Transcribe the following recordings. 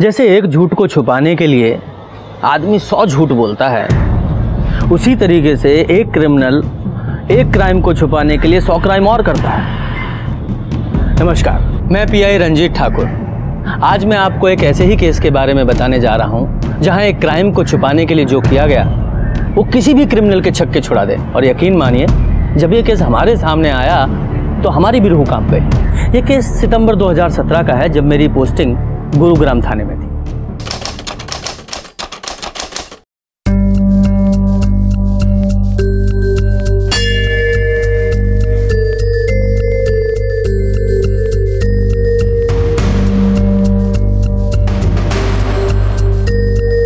जैसे एक झूठ को छुपाने के लिए आदमी 100 झूठ बोलता है, उसी तरीके से एक क्रिमिनल एक क्राइम को छुपाने के लिए 100 क्राइम और करता है। नमस्कार, मैं पीआई रंजीत ठाकुर। आज मैं आपको एक ऐसे ही केस के बारे में बताने जा रहा हूं जहां एक क्राइम को छुपाने के लिए जो किया गया वो किसी भी क्रिमिनल के छक्के छुड़ा दे। और यकीन मानिए, जब ये केस हमारे सामने आया तो हमारी भी रूह कांप गई। ये केस सितंबर 2017 का है, जब मेरी पोस्टिंग गुरुग्राम थाने में थी।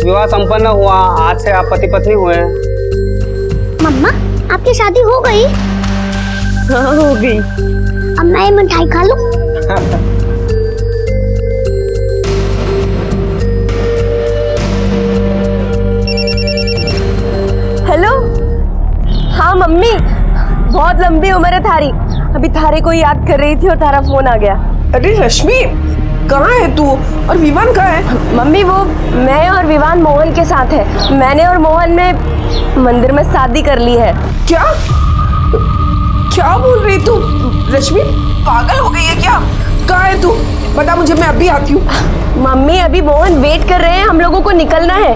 विवाह संपन्न हुआ, आज से आप पति पत्नी हुए। मम्मा, आपकी शादी हो गई? हाँ, हो गई। अब मैं ये मिठाई खा लूं? हेलो। हाँ मम्मी, बहुत लंबी उम्र है थारी। अभी थारे को याद कर रही थी और थारा फोन आ गया। अरे रश्मि, कहाँ है तू? और विवान कहाँ है? मम्मी, वो मैं और विवान मोहन के साथ है। मैंने और मोहन ने मंदिर में शादी कर ली है। क्या क्या बोल रही तू? रश्मि पागल हो गई है क्या? कहाँ है तू? बता मुझे, मैं अभी आती हूँ। मम्मी, अभी मोहन वेट कर रहे हैं, हम लोगों को निकलना है।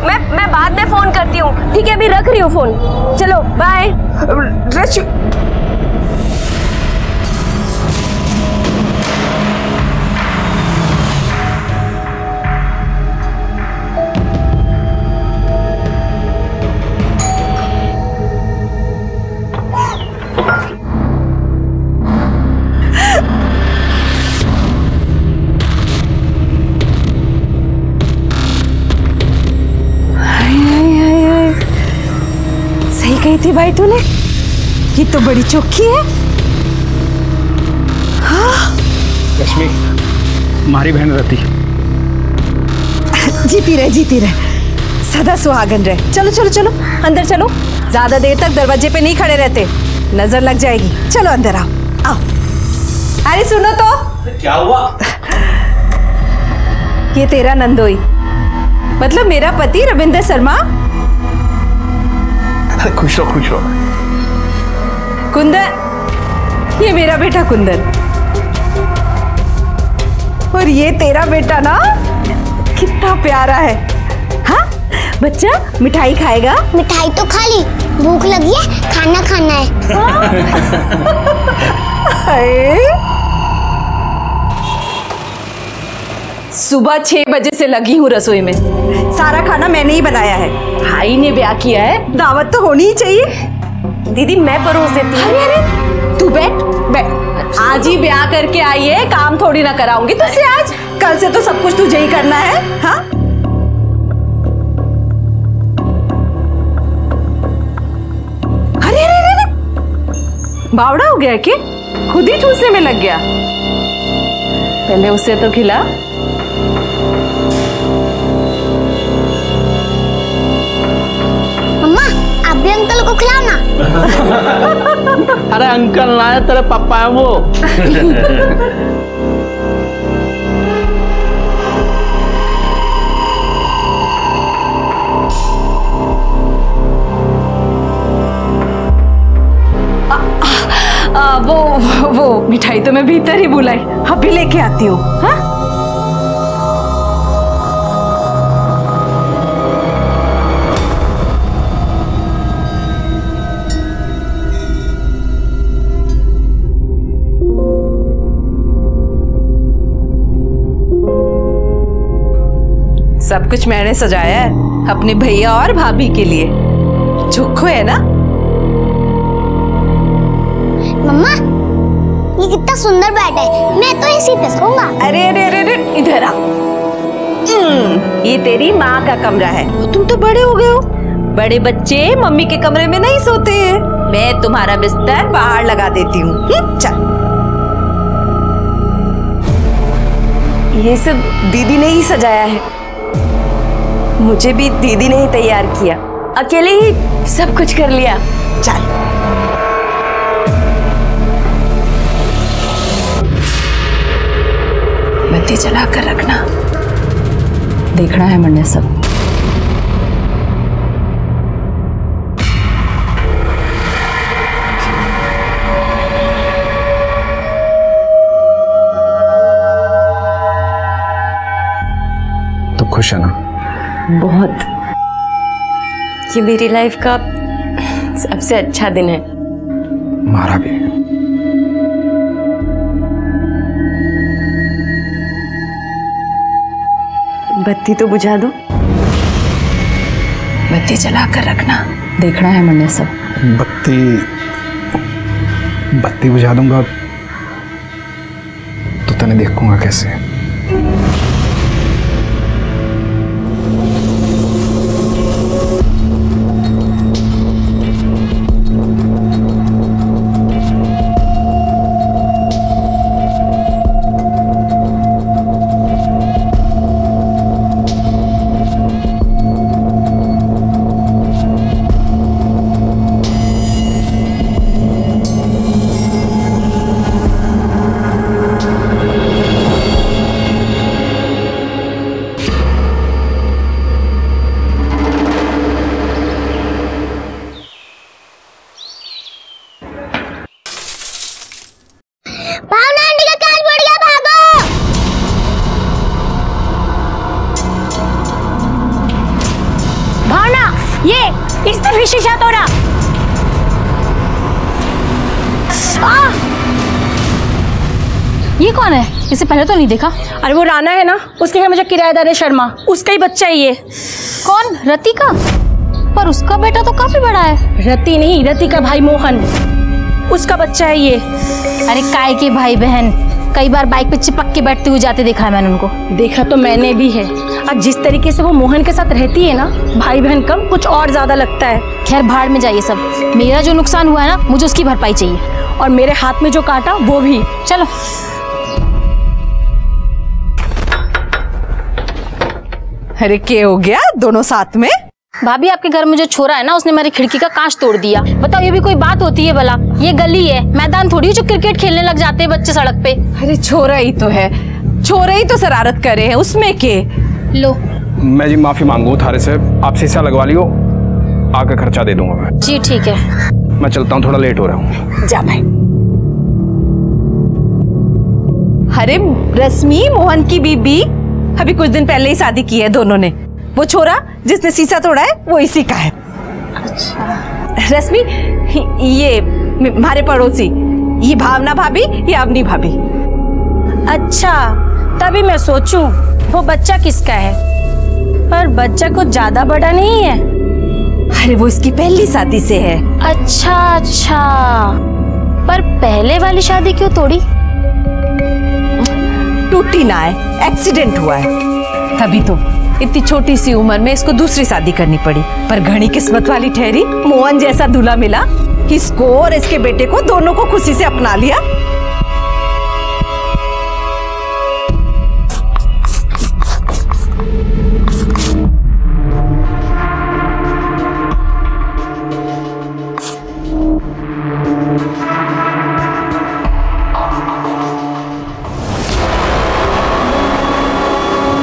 मैं बाद में फोन करती हूँ, ठीक है? अभी रख रही हूँ फोन। चलो बाय। रश्मि, कही थी भाई तूने? ये तो बड़ी चौकी है। हाँ? रश्मि, हमारी बहन रति। जीती रहे, सदा सुहागन रहे। चलो चलो चलो, अंदर चलो। ज्यादा देर तक दरवाजे पे नहीं खड़े रहते, नजर लग जाएगी। चलो अंदर आओ आओ। अरे सुनो तो, क्या हुआ? ये तेरा नंदोई, मतलब मेरा पति रविंद्र शर्मा। खुश रहो। कुंदन, ये मेरा बेटा कुंदन। और ये तेरा बेटा ना, कितना प्यारा है। हाँ बच्चा, मिठाई खाएगा? मिठाई तो खा ली, भूख लगी है, खाना खाना है। सुबह 6 बजे से लगी हूँ रसोई में। सारा खाना मैंने ही बनाया है। भाई ने ब्याह किया है, दावत तो होनी ही चाहिए। दीदी मैं परोस देती हूँ। अरे तू बैठ। आज ही ब्याह करके आई है, काम थोड़ी ना कराऊंगी तुझसे आज। कल से तो सब कुछ तुझे ही करना है। हाँ अरे बावड़ा हो गया कि खुद ही ठूसने में लग गया? पहले उसे तो खिला। अभी अंकल को खिलाओ ना। अरे अंकल ना है, तेरे पापा है वो। वो मिठाई तो मैं भीतर ही बुलाई, अभी लेके आती हूँ। हाँ सब कुछ मैंने सजाया है अपने भैया और भाभी के लिए। चोखो है ना? मम्मा, ये कितना सुंदर बेड है, मैं तो इसी पे सोऊंगा। अरे अरे अरे अरे, इधर आ। ये तेरी माँ का कमरा है। तुम तो बड़े हो गए हो, बड़े बच्चे मम्मी के कमरे में नहीं सोते हैं। मैं तुम्हारा बिस्तर बाहर लगा देती हूँ। चल। ये सब दीदी ने ही सजाया है, मुझे भी दीदी ने ही तैयार किया। अकेले ही सब कुछ कर लिया। चल। बत्ती जला कर रखना। देखना है मैंने सब। तो खुश है ना? बहुत। ये मेरी लाइफ का सबसे अच्छा दिन है। हमारा भी। बत्ती तो बुझा दो। बत्ती जला कर रखना, देखना है मैंने सब। बत्ती बुझा दूंगा तो तने देखूंगा कैसे? भावना आंटी का कांच फूट गया, भागो। भावना, ये इसने फिर शीशा तोड़ा। ये कौन है? इसे पहले तो नहीं देखा। अरे वो राना है ना, उसके घर में जो किराएदार है शर्मा, उसका ही बच्चा है ये। कौन? रति का? पर उसका बेटा तो काफी बड़ा है। रति नहीं, रति का भाई मोहन, उसका बच्चा है ये। अरे काय के भाई बहन, कई बार बाइक पे चिपक के बैठते हुए जाते देखा है मैंने उनको। देखा तो मैंने भी है। अब जिस तरीके से वो मोहन के साथ रहती है ना, भाई बहन कम कुछ और ज्यादा लगता है। खैर भाड़ में जाइए सब। मेरा जो नुकसान हुआ है ना, मुझे उसकी भरपाई चाहिए। और मेरे हाथ में जो काटा वो भी। चलो। अरे क्या हो गया दोनों साथ में? भाभी, आपके घर में जो छोरा है ना, उसने मेरी खिड़की का कांच तोड़ दिया। बताओ, ये भी कोई बात होती है भला? ये गली है, मैदान थोड़ी जो क्रिकेट खेलने लग जाते हैं बच्चे सड़क पे। अरे छोरा ही तो है, छोरा ही तो शरारत करे है, उसमें के। लो। मैं जी माफी मांगू थारे से, आप शीशा लगवा लियो, आकर खर्चा दे दूंगा मैं। जी ठीक है। मैं चलता हूँ, थोड़ा लेट हो रहा हूँ। जा भाई। अरे रश्मि, मोहन की बीबी अभी कुछ दिन पहले ही शादी की है दोनों ने। वो छोरा जिसने शीशा तोड़ा है वो इसी का है। अच्छा। रश्मि, ये हमारे पड़ोसी, ये भावना भाभी, ये अवनी भाभी। अच्छा, तभी मैं सोचूं वो बच्चा किसका है, पर बच्चा कुछ ज्यादा बड़ा नहीं है। अरे वो इसकी पहली शादी से है। अच्छा अच्छा, पर पहले वाली शादी क्यों तोड़ी? टूटी ना है, एक्सीडेंट हुआ है, तभी तो इतनी छोटी सी उम्र में इसको दूसरी शादी करनी पड़ी। पर घनी किस्मत वाली ठहरी, मोहन जैसा दूल्हा मिला। इसको और इसके बेटे को दोनों को खुशी से अपना लिया।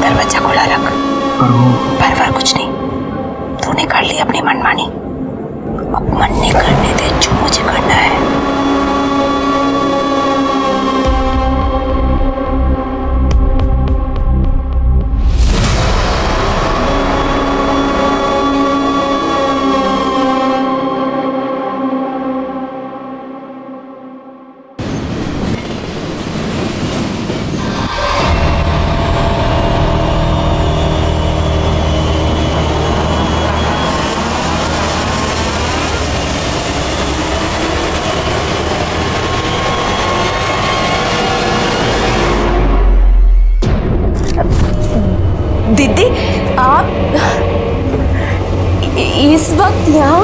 दरवाजा खुला रख। पर कुछ नहीं, तूने कर ली अपनी मनमानी, अब मन नहीं करने दे जो मुझे करना है। दीदी, आप इस वक्त यहाँ?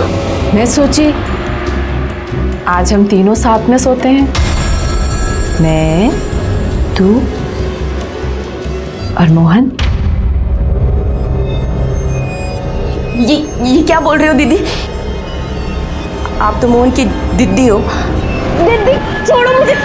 मैं सोची आज हम तीनों साथ में सोते हैं, मैं, तू और मोहन। ये क्या बोल रहे हो दीदी? आप तो मोहन की दीदी हो। दीदी छोड़ो मुझे।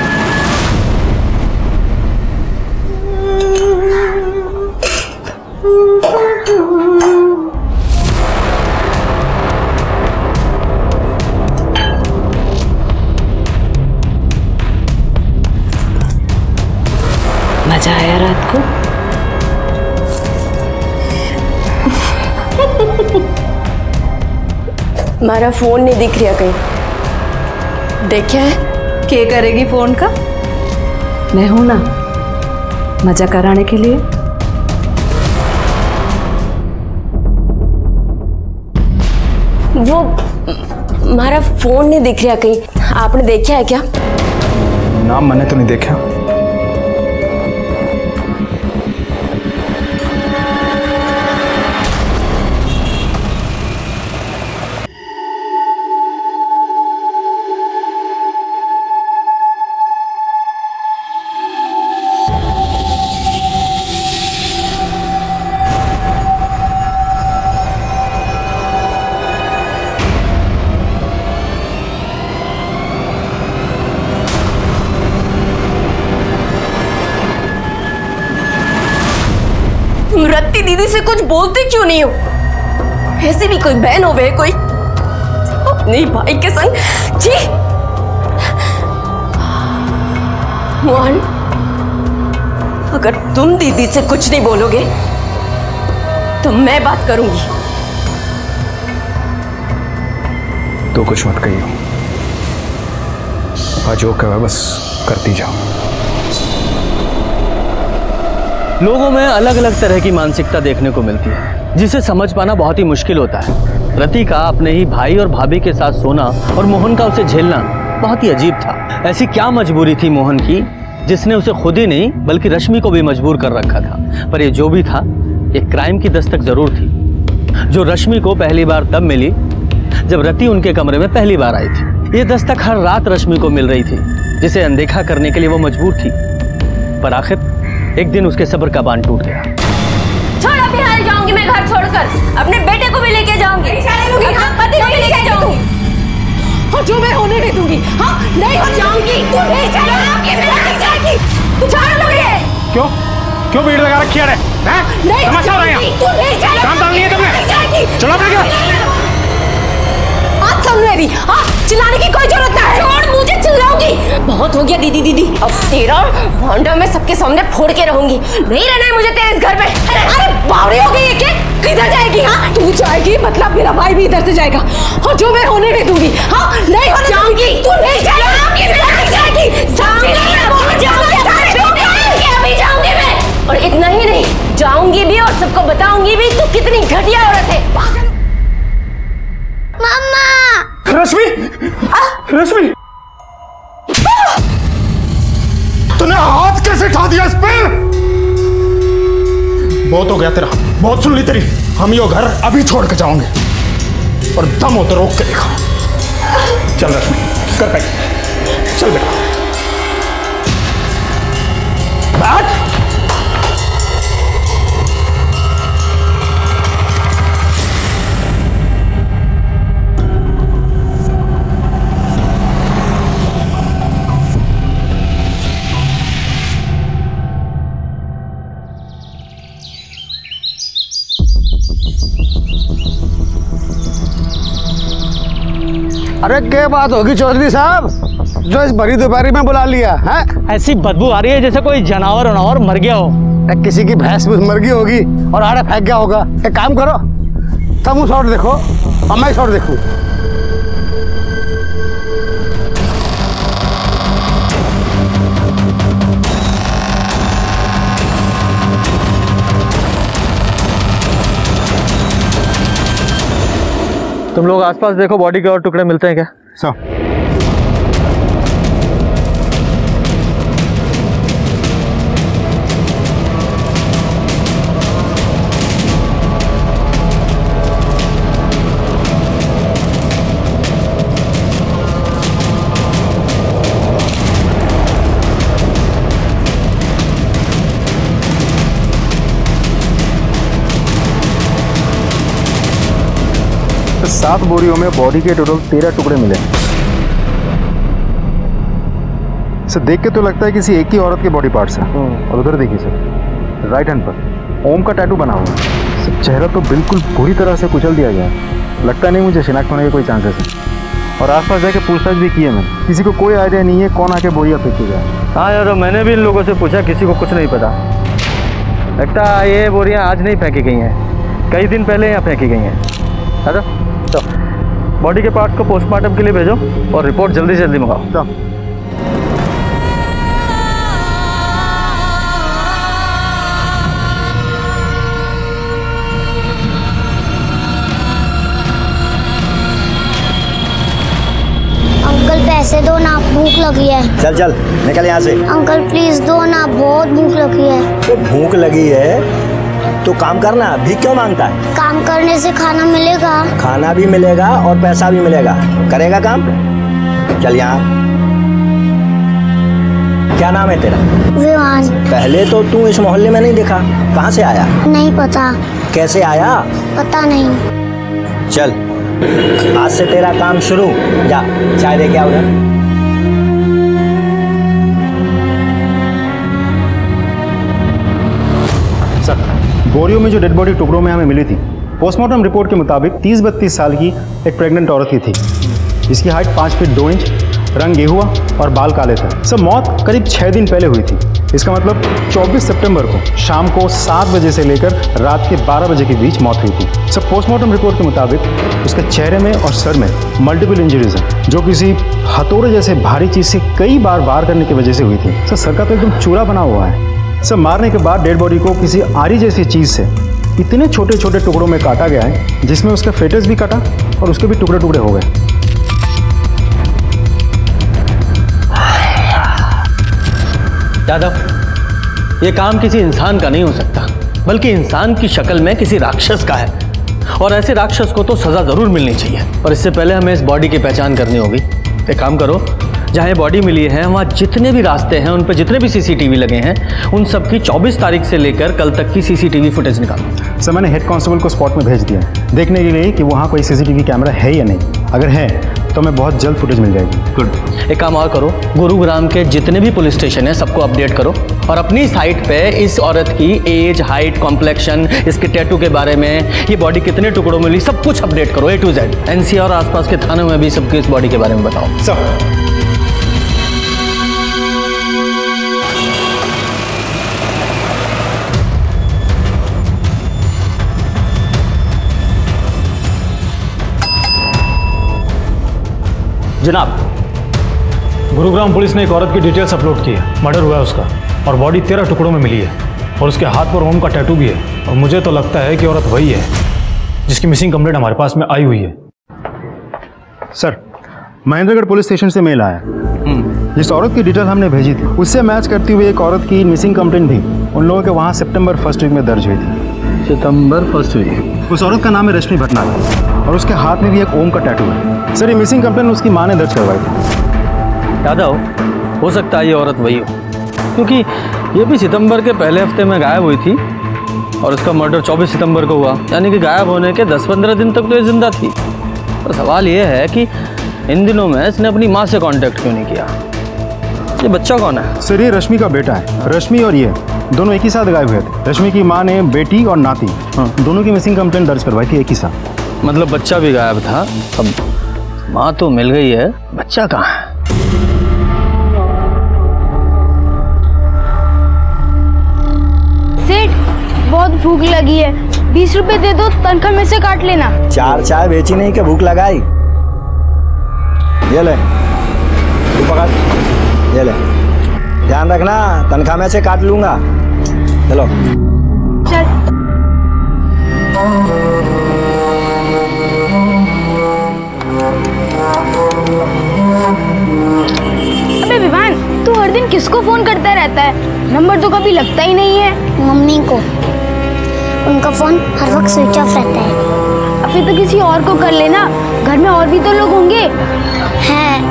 मजा आया रात को? हमारा फोन नहीं दिख रहा कहीं, देखा है? क्या करेगी फोन का? मैं हूं ना मजा कराने के लिए। वो हमारा फोन नहीं दिख रहा कहीं, आपने देखा है क्या? ना मैंने तो नहीं देखा। रत्ती दीदी से कुछ बोलते क्यों नहीं हो? ऐसी भी कोई बहन हो वे कोई अपने भाई के संग। जी मोहन, अगर तुम दीदी से कुछ नहीं बोलोगे तो मैं बात करूंगी। तो कुछ मत कहियो, जो कहा बस करती जाओ। लोगों में अलग अलग तरह की मानसिकता देखने को मिलती है, जिसे समझ पाना बहुत ही मुश्किल होता है। रति का अपने ही भाई और भाभी के साथ सोना और मोहन का उसे झेलना बहुत ही अजीब था। ऐसी क्या मजबूरी थी मोहन की जिसने उसे खुद ही नहीं बल्कि रश्मि को भी मजबूर कर रखा था। पर ये जो भी था, एक क्राइम की दस्तक जरूर थी, जो रश्मि को पहली बार तब मिली जब रति उनके कमरे में पहली बार आई थी। ये दस्तक हर रात रश्मि को मिल रही थी, जिसे अनदेखा करने के लिए वो मजबूर थी। पर आखिर एक दिन उसके सब्र का बांध टूट गया। छोड़, अभी हाल जाऊंगी मैं घर छोड़कर, अपने बेटे को भी लेके जाऊंगी, पति को भी लेके जाऊंगी, और जो मैं होने नहीं दूंगी। हाँ नहीं हो जाऊंगी, तू नहीं जाएगी, मैं नहीं जाएगी, तू छोड़ मुझे। क्यों क्यों भीड़ लगा रखी है? नहीं तमाशा हो रहा है, तू नहीं जाएगी, काम नहीं है तुमने, चलो अपने बात सुन मेरी। हाँ चिल्लाने की कोई जरूरत नहीं है, छोड़ मुझे, चिल्लाऊंगी। बहुत हो गया दीदी दीदी, अब तेरा भांडा मैं सबके सामने फोड़ के रहूंगी। नहीं रहना है मुझे तेरे इस घर में। अरे बावड़ी हो गई है क्या? किधर जाएगी? हाँ तू जाएगी मतलब मेरा भाई भी इधर से जाएगा, और जो मैं होने नहीं दूंगी। हाँ नहीं होने जाऊंगी, तू नहीं जाएगी, अभी जाऊंगी मैं, और इतना ही नहीं जाऊंगी भी और सबको बताऊंगी भी तू कितनी घटिया औरत है। मम्मा! रश्मि, रश्मि, तूने हाथ कैसे उठा दिया इस पे? बहुत हो गया तेरा, बहुत सुन ली तेरी। हम ये घर अभी छोड़ के जाओगे, और दम हो तो रोक के देखा। चल रश्मि, कर बैठ, चल बेटा बैठ। अरे क्या बात होगी चौधरी साहब, जो इस भरी दोपहरी में बुला लिया है? ऐसी बदबू आ रही है जैसे कोई जानवर मर गया हो। किसी की भैंस मर गई होगी और आड़ा फेंक गया होगा। एक काम करो, तुम शॉट देखो और मैं शॉट देखूं। तुम लोग आसपास देखो, बॉडी के और टुकड़े मिलते हैं क्या? सर सात बोरियों में बॉडी के टोटल 13 टुकड़े मिले। सर देख के तो लगता है किसी एक ही औरत के बॉडी पार्ट्स हैं। और उधर देखिए सर, राइट हैंड पर ओम का टैटू बना हुआ है। सर चेहरा तो बिल्कुल पूरी तरह से कुचल दिया गया है। लगता नहीं मुझे शिनाख्त होने के कोई चांसेस है। और आसपास जाके पूछताछ भी की है मैंने, किसी को कोई आइडिया नहीं है कौन आके बोरिया फेंक के गया। हाँ यार, मैंने भी इन लोगों से पूछा, किसी को कुछ नहीं पता। लगता है ये बोरियां आज नहीं फेंकी गई हैं, कई दिन पहले यहाँ फेंकी गई हैं। अच्छा तो बॉडी के पार्ट्स को पोस्टमार्टम के लिए भेजो और रिपोर्ट जल्दी से जल्दी मंगाओ। अंकल पैसे दो ना, भूख लगी है। चल चल निकल यहाँ से। अंकल प्लीज दो ना, बहुत भूख लगी है। तो भूख लगी है तो काम करना, भीख क्यों मांगता है? काम करने से खाना मिलेगा। खाना भी मिलेगा और पैसा भी मिलेगा, करेगा काम? चल यहाँ। क्या नाम है तेरा? विवान। पहले तो तू इस मोहल्ले में नहीं दिखा, कहाँ से आया? नहीं पता। कैसे आया? पता नहीं। चल आज से तेरा काम शुरू, जा चाय दे के आओ उधर। सर, बोरियों में जो डेड बॉडी टुकड़ों में हमें मिली थी, पोस्टमार्टम रिपोर्ट के मुताबिक 30-32 साल की एक प्रेग्नेंट औरत की थी, जिसकी हाइट 5 फीट 2 इंच, रंग गेहुआ और बाल काले थे। सब मौत करीब 6 दिन पहले हुई थी। इसका मतलब 24 सितंबर को शाम को 7 बजे से लेकर रात के 12 बजे के बीच मौत हुई थी। सब पोस्टमार्टम रिपोर्ट के मुताबिक उसके चेहरे में और सर में मल्टीपल इंजरीज हैं, जो किसी हथौड़े जैसे भारी चीज़ से कई बार वार करने की वजह से हुई थी। सर, सर का तो एकदम चूरा बना हुआ है। सब मारने के बाद डेड बॉडी को किसी आरी जैसी चीज़ से इतने छोटे छोटे टुकड़ों में काटा गया है, जिसमें उसका फेटस भी कटा और उसके भी टुकड़े टुकड़े हो गए। यादव, ये काम किसी इंसान का नहीं हो सकता, बल्कि इंसान की शक्ल में किसी राक्षस का है, और ऐसे राक्षस को तो सजा जरूर मिलनी चाहिए। और इससे पहले हमें इस बॉडी की पहचान करनी होगी। एक काम करो, जहाँ ये बॉडी मिली है वहाँ जितने भी रास्ते हैं, उन पर जितने भी सीसीटीवी लगे हैं, उन सब की 24 तारीख से लेकर कल तक की सीसीटीवी फुटेज निकालो। सर, मैंने हेड कांस्टेबल को स्पॉट में भेज दिया है, देखने के लिए कि वहाँ कोई सीसीटीवी कैमरा है या नहीं। अगर है तो हमें बहुत जल्द फुटेज मिल जाएगी। गुड। एक काम और करो, गुरुग्राम के जितने भी पुलिस स्टेशन हैं सबको अपडेट करो, और अपनी साइट पे इस औरत की एज, हाइट, कॉम्प्लेक्शन, इसके टैटू के बारे में, ये बॉडी कितने टुकड़ों में ली, सब कुछ अपडेट करो A to Z। NCR और आसपास के थानों में भी सबके इस बॉडी के बारे में बताओ। सर, जनाब, गुरुग्राम पुलिस ने एक औरत की डिटेल्स अपलोड की है। मर्डर हुआ है उसका, और बॉडी 13 टुकड़ों में मिली है, और उसके हाथ पर ओम का टैटू भी है। और मुझे तो लगता है कि औरत वही है जिसकी मिसिंग कंप्लेंट हमारे पास में आई हुई है। सर, महेंद्रगढ़ पुलिस स्टेशन से मेल आया। जिस औरत की डिटेल हमने भेजी थी, उससे मैच करती हुई एक औरत की मिसिंग कंप्लेंट भी उन लोगों के वहाँ सितंबर 1st वीक में दर्ज हुई थी। सितंबर 1st वीक? उस औरत का नाम है रश्मि भटनागर, और उसके हाथ में भी एक ओम का टैटू है। सर, ये मिसिंग कंप्लेंट उसकी माँ ने दर्ज करवाई थी। यादव, हो सकता है ये औरत वही हो, क्योंकि ये भी सितंबर के पहले हफ्ते में गायब हुई थी, और उसका मर्डर 24 सितंबर को हुआ, यानी कि गायब होने के 10-15 दिन तक तो ये जिंदा थी। तो सवाल ये है कि इन दिनों में इसने अपनी माँ से कांटेक्ट क्यों नहीं किया? ये बच्चा कौन है? सर, ये रश्मि का बेटा है। रश्मि और ये दोनों एक ही साथ गायब हुए थे। रश्मि की माँ ने बेटी और नाती दोनों की मिसिंग कंप्लेंट दर्ज करवाई थी एक ही साथ। मतलब बच्चा भी गायब था। अब माँ तो मिल गई है, बच्चा कहाँ है? सेठ, बहुत भूख लगी है, 20 रुपए दे दो, तनख्वाह में से काट लेना। 4 चाय बेची नहीं कि भूख लगाई? ये ले, तू पकड़, ये ले, ध्यान रखना, तनख्वाह में से काट लूंगा। चलो चल। अबे विवान, तू हर दिन किसको फोन करता रहता है? नंबर तो कभी लगता ही नहीं है। मम्मी को, उनका फोन हर वक्त स्विच ऑफ रहता है। अभी तो किसी और को कर लेना, घर में और भी तो लोग होंगे। हैं,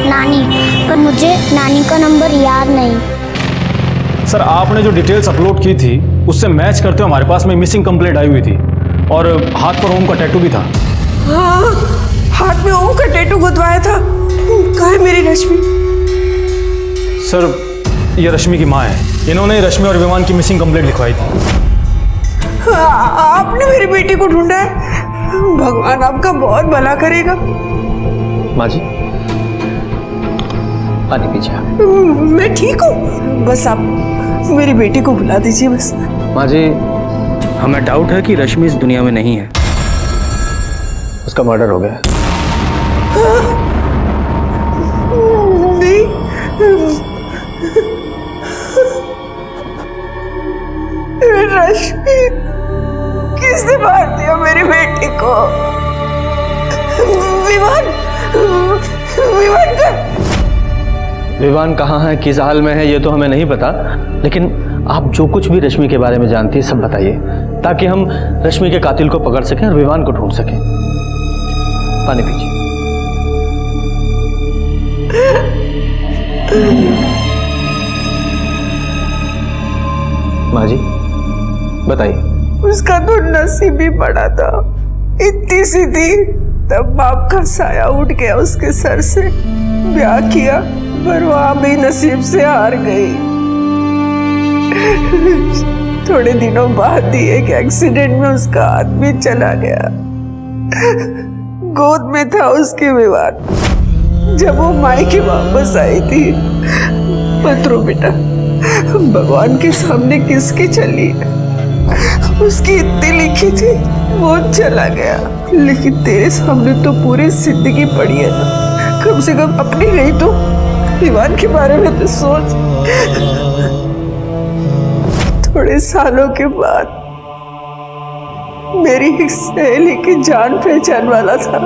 नानी, पर मुझे नानी का नंबर याद नहीं। सर, आपने जो डिटेल्स अपलोड की थी उससे मैच करते हुए हमारे पास में मिसिंग कंप्लेंट आई हुई थी, और हाथ पर ओम का टैटू भी था। हाँ, हाथ में ओम का टैटू गुदवाया था। कहाँ है मेरी रश्मि? सर, ये रश्मि की माँ है। इन्होंने रश्मि और विमान की मिसिंग कंप्लेंट लिखवाई थी। आपने मेरी बेटी को ढूंढा है? भगवान आपका बहुत भला करेगा। माँ जी पानी पीजिए। मैं ठीक हूँ, बस आप मेरी बेटी को बुला दीजिए बस। माँ जी हमें डाउट है कि रश्मि इस दुनिया में नहीं है, उसका मर्डर हो गया। नहीं, रश्मि किसने मार दिया मेरी बेटी को? विवान कहाँ है, किस हाल में है, ये तो हमें नहीं पता, लेकिन आप जो कुछ भी रश्मि के बारे में जानती है सब बताइए, ताकि हम रश्मि के कातिल को पकड़ सकें और विवान को ढूंढ सकें। पानी पीजिए। माँ जी बताइए। उसका तो नसीब ही बड़ा था, इतनी सी थी तब बाप का साया उठ गया उसके सर से। ब्याह किया पर वहां भी नसीब से हार गई। थोड़े दिनों बाद ही एक एक्सीडेंट में उसका आदमी चला गया। गोद में था उसके विवान। जब वो मायके वापस आई थी, पत्रो बेटा भगवान के सामने किसके चली, उसकी इतनी लिखी थी वो चला गया, लेकिन तेरे सामने तो पूरी जिंदगी पड़ी है ना, कम से कम अपनी नहीं तो विवान के बारे में तो सोच। थोड़े सालों के बाद मेरी एक सहेली की जान पहचान वाला था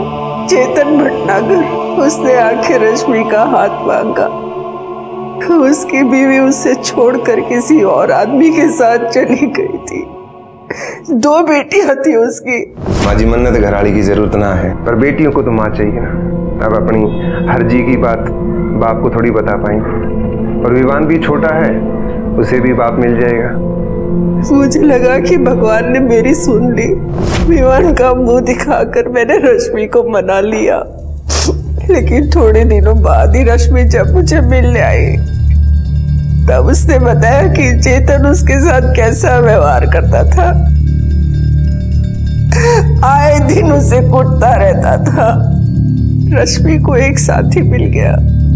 चेतन भटनागर, उसने आखिर रश्मि का हाथ मांगा। उसकी बीवी उसे छोड़कर किसी और आदमी के साथ चली गई थी। 2 बेटियां थी उसकी। माँ जी मन्नत घराड़ी की जरूरत ना है, पर बेटियों को तो माँ चाहिए ना। अब अपनी हर्जी की बात बाप को थोड़ी बता पाएंगे, और विवान भी छोटा है, उसे भी बाप मिल जाएगा। मुझे लगा कि भगवान ने मेरी सुन ली। विवान का मुंह दिखाकर मैंने रश्मि को मना लिया, लेकिन थोड़े दिनों बाद ही रश्मि जब मुझे मिलने आई, तब उसने बताया कि चेतन उसके साथ कैसा व्यवहार करता था। आए दिन उसे कुटता रहता था। रश्मि को एक साथी मिल गया,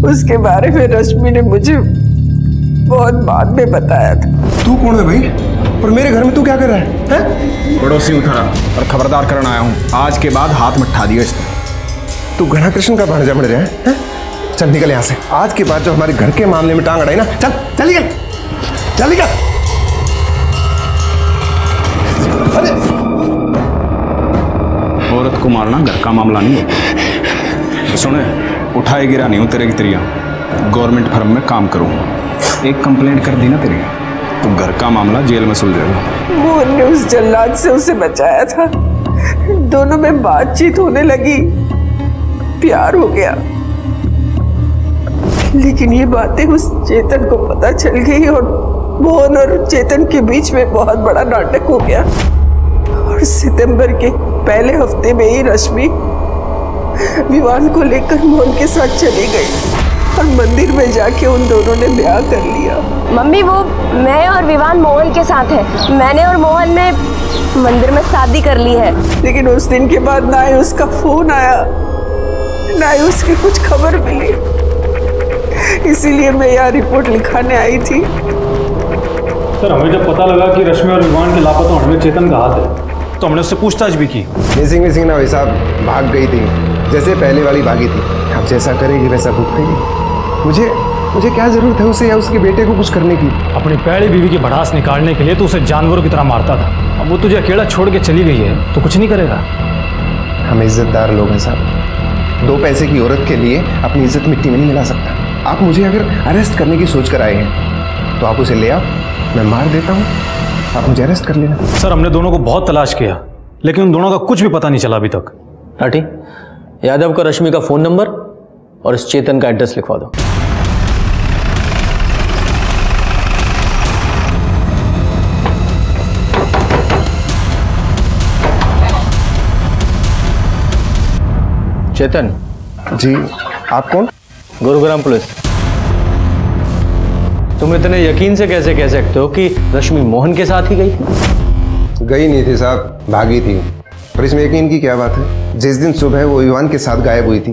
उसके बारे में रश्मि ने मुझे बहुत बाद में बताया था। तू कौन है भाई, और मेरे घर में तू क्या कर रहा है? पड़ोसी हूँ थाना, और खबरदार करना आया हूँ, आज के बाद हाथ मत उठा दियो इसने। तू घना कृष्ण का भांजा बन रहा है? चल निकल यहाँ से। आज के बाद जो हमारे घर के मामले में टांग अड़ाई ना, चल चल निकल, चल निकल। अरे औरत को मारना घर का मामला नहीं है। सुने, उठाए गिरा नहीं हूँ तेरे की तेरिया, गवर्नमेंट फर्म में काम करूँ। एक कंप्लेंट कर दी ना तेरी, तो घर का मामला जेल में सुलझेगा। मोहन ने उस जल्लाद से उसे बचाया था, दोनों में बातचीत होने लगी, प्यार हो गया। लेकिन ये बातें उस चेतन को पता चल गई, और मोहन और चेतन के बीच में बहुत बड़ा नाटक हो गया। और सितंबर के पहले हफ्ते में ही रश्मि विवान को लेकर मोहन के साथ चली गई, और मंदिर में जाके उन दोनों ने ब्याह कर लिया। मम्मी वो मैं और विवान मोहन के साथ है, मैंने और मोहन ने मंदिर में शादी कर ली है। लेकिन उस दिन के बाद ना ही उसका फोन आया, ना ही उसकी कुछ खबर मिली। इसीलिए मैं यहाँ रिपोर्ट लिखाने आई थी। सर हमें जब पता लगा कि रश्मि और विवान के लापता होने में चेतन का हाथ है, तो हमने उससे पूछताछ भी की। मिसिंग ना भाई साहब, भाग गई थी जैसे पहले वाली भागी थी। अब जैसा करेगी वैसा भुगतेगी। मुझे क्या जरूरत है उसे या उसके बेटे को कुछ करने की? अपनी पहली बीवी की भड़ास निकालने के लिए तो उसे जानवरों की तरह मारता था। अब वो तुझे अकेला छोड़ के चली गई है तो कुछ नहीं करेगा। हम इज्जतदार लोग हैं साहब, 2 पैसे की औरत के लिए अपनी इज्जत मिट्टी में नहीं मिला सकता। आप मुझे अगर अरेस्ट करने की सोच कर आए हैं तो आप उसे ले आओ, मैं मार देता हूँ, आप मुझे अरेस्ट कर लेना। सर हमने दोनों को बहुत तलाश किया, लेकिन उन दोनों का कुछ भी पता नहीं चला अभी तक। राठी, यादव का रश्मि का फोन नंबर और इस चेतन का एड्रेस लिखवा दो। चेतन जी, आप कौन? गुरुग्राम पुलिस। तुम इतने यकीन से कैसे कह सकते हो कि रश्मि मोहन के साथ ही गई थी? गई नहीं थी साहब, भागी थी। पर इसमें यकीन की क्या बात है? जिस दिन सुबह वो विवान के साथ गायब हुई थी,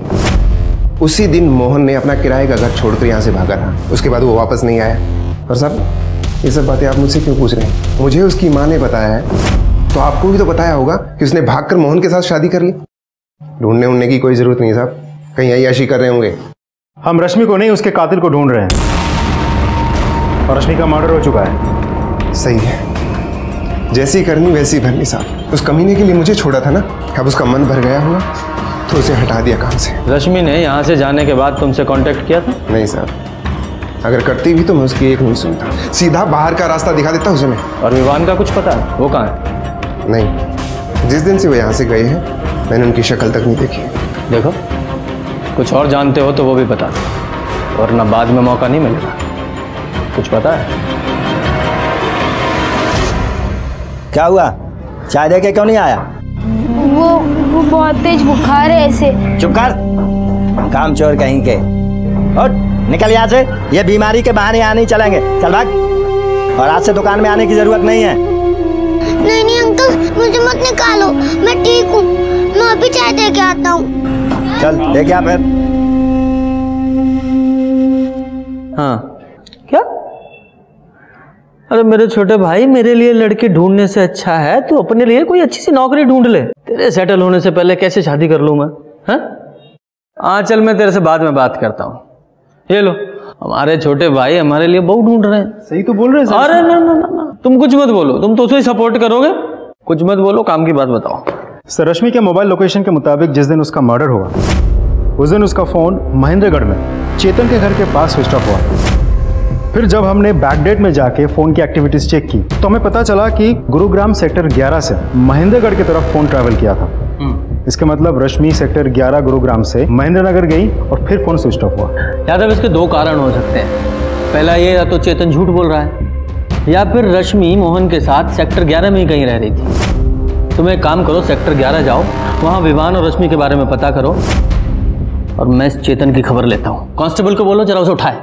उसी दिन मोहन ने अपना किराए का घर छोड़कर यहाँ से भागा था। उसके बाद वो वापस नहीं आया। और साहब, ये सब बातें आप मुझसे क्यों पूछ रहे हैं? मुझे उसकी माँ ने बताया है, तो आपको भी तो बताया होगा कि उसने भागकर मोहन के साथ शादी कर ली। ढूंढने उड़ने की कोई जरूरत नहीं साहब, कहीं अय्याशी कर रहे होंगे। हम रश्मि को नहीं, उसके कातिल को ढूंढ रहे हैं और रश्मि का मर्डर हो चुका है। सही है, जैसी करनी वैसी भरनी साहब। उस कमीने के लिए मुझे छोड़ा था ना, अब उसका मन भर गया हुआ तो उसे हटा दिया काम से। रश्मि ने यहाँ से जाने के बाद तुमसे कांटेक्ट किया था? नहीं साहब, अगर करती भी तो मैं उसकी एक नहीं सुनता, सीधा बाहर का रास्ता दिखा देता उसे मैं। और विवान का कुछ पता है, वो कहाँ है? नहीं, जिस दिन से वो यहाँ से गए हैं मैंने उनकी शक्ल तक नहीं देखी। देखो, कुछ और जानते हो तो वो भी बता दो, वरना बाद में मौका नहीं मिलेगा। कुछ पता है? क्या हुआ? चाय दे के क्यों नहीं आया? वो बहुत तेज बुखार है ऐसे। चुप कर, काम चोर कहीं के। उठ, निकल यहाँ से, ये बीमारी के बहाने यहाँ नहीं चलेंगे। चल भाग, और आज से दुकान में आने की जरूरत नहीं है। नहीं अंकल, मुझे मत निकालो, मैं ठीक हूँ। मैं अभी चाय दे के आता हूँ। चल दे क्या फिर? हाँ, क्या? अरे मेरे छोटे भाई, मेरे लिए लड़की ढूंढने से अच्छा है तू अपने लिए कोई अच्छी सी नौकरी ढूंढ ले। तेरे सेटल होने से पहले कैसे शादी कर लूं मैं? हाँ चल, मैं तेरे से बाद में बात करता हूँ। ये लो, हमारे छोटे भाई हमारे लिए बहू ढूंढ रहे हैं। सही तो बोल रहे हैं। अरे ना, तुम कुछ मत बोलो, तुम तो उसे ही सपोर्ट करोगे। कुछ मत बोलो, काम की बात बताओ। सर, रश्मि के मोबाइल लोकेशन के मुताबिक जिस दिन उसका मर्डर हुआ उस दिन उसका फोन महेंद्रगढ़ में चेतन के घर के पास स्विच ऑफ हुआ। फिर जब हमने बैकडेट में जाके फोन की एक्टिविटीज चेक की तो हमें पता चला कि गुरुग्राम सेक्टर 11 से महेंद्रगढ़ की तरफ फोन ट्रैवल किया था। इसके मतलब रश्मि सेक्टर 11 गुरुग्राम से महेंद्रनगर गई और फिर फोन स्विच ऑफ हुआ। यादव, इसके दो कारण हो सकते हैं। पहला ये, या तो चेतन झूठ बोल रहा है, या फिर रश्मि मोहन के साथ सेक्टर 11 में ही कहीं रह रही थी। तुम एक काम करो, सेक्टर 11 जाओ, वहाँ विवान और रश्मि के बारे में पता करो, और मैं इस चेतन की खबर लेता हूँ। कांस्टेबल को बोलो जरा उसे उठाए।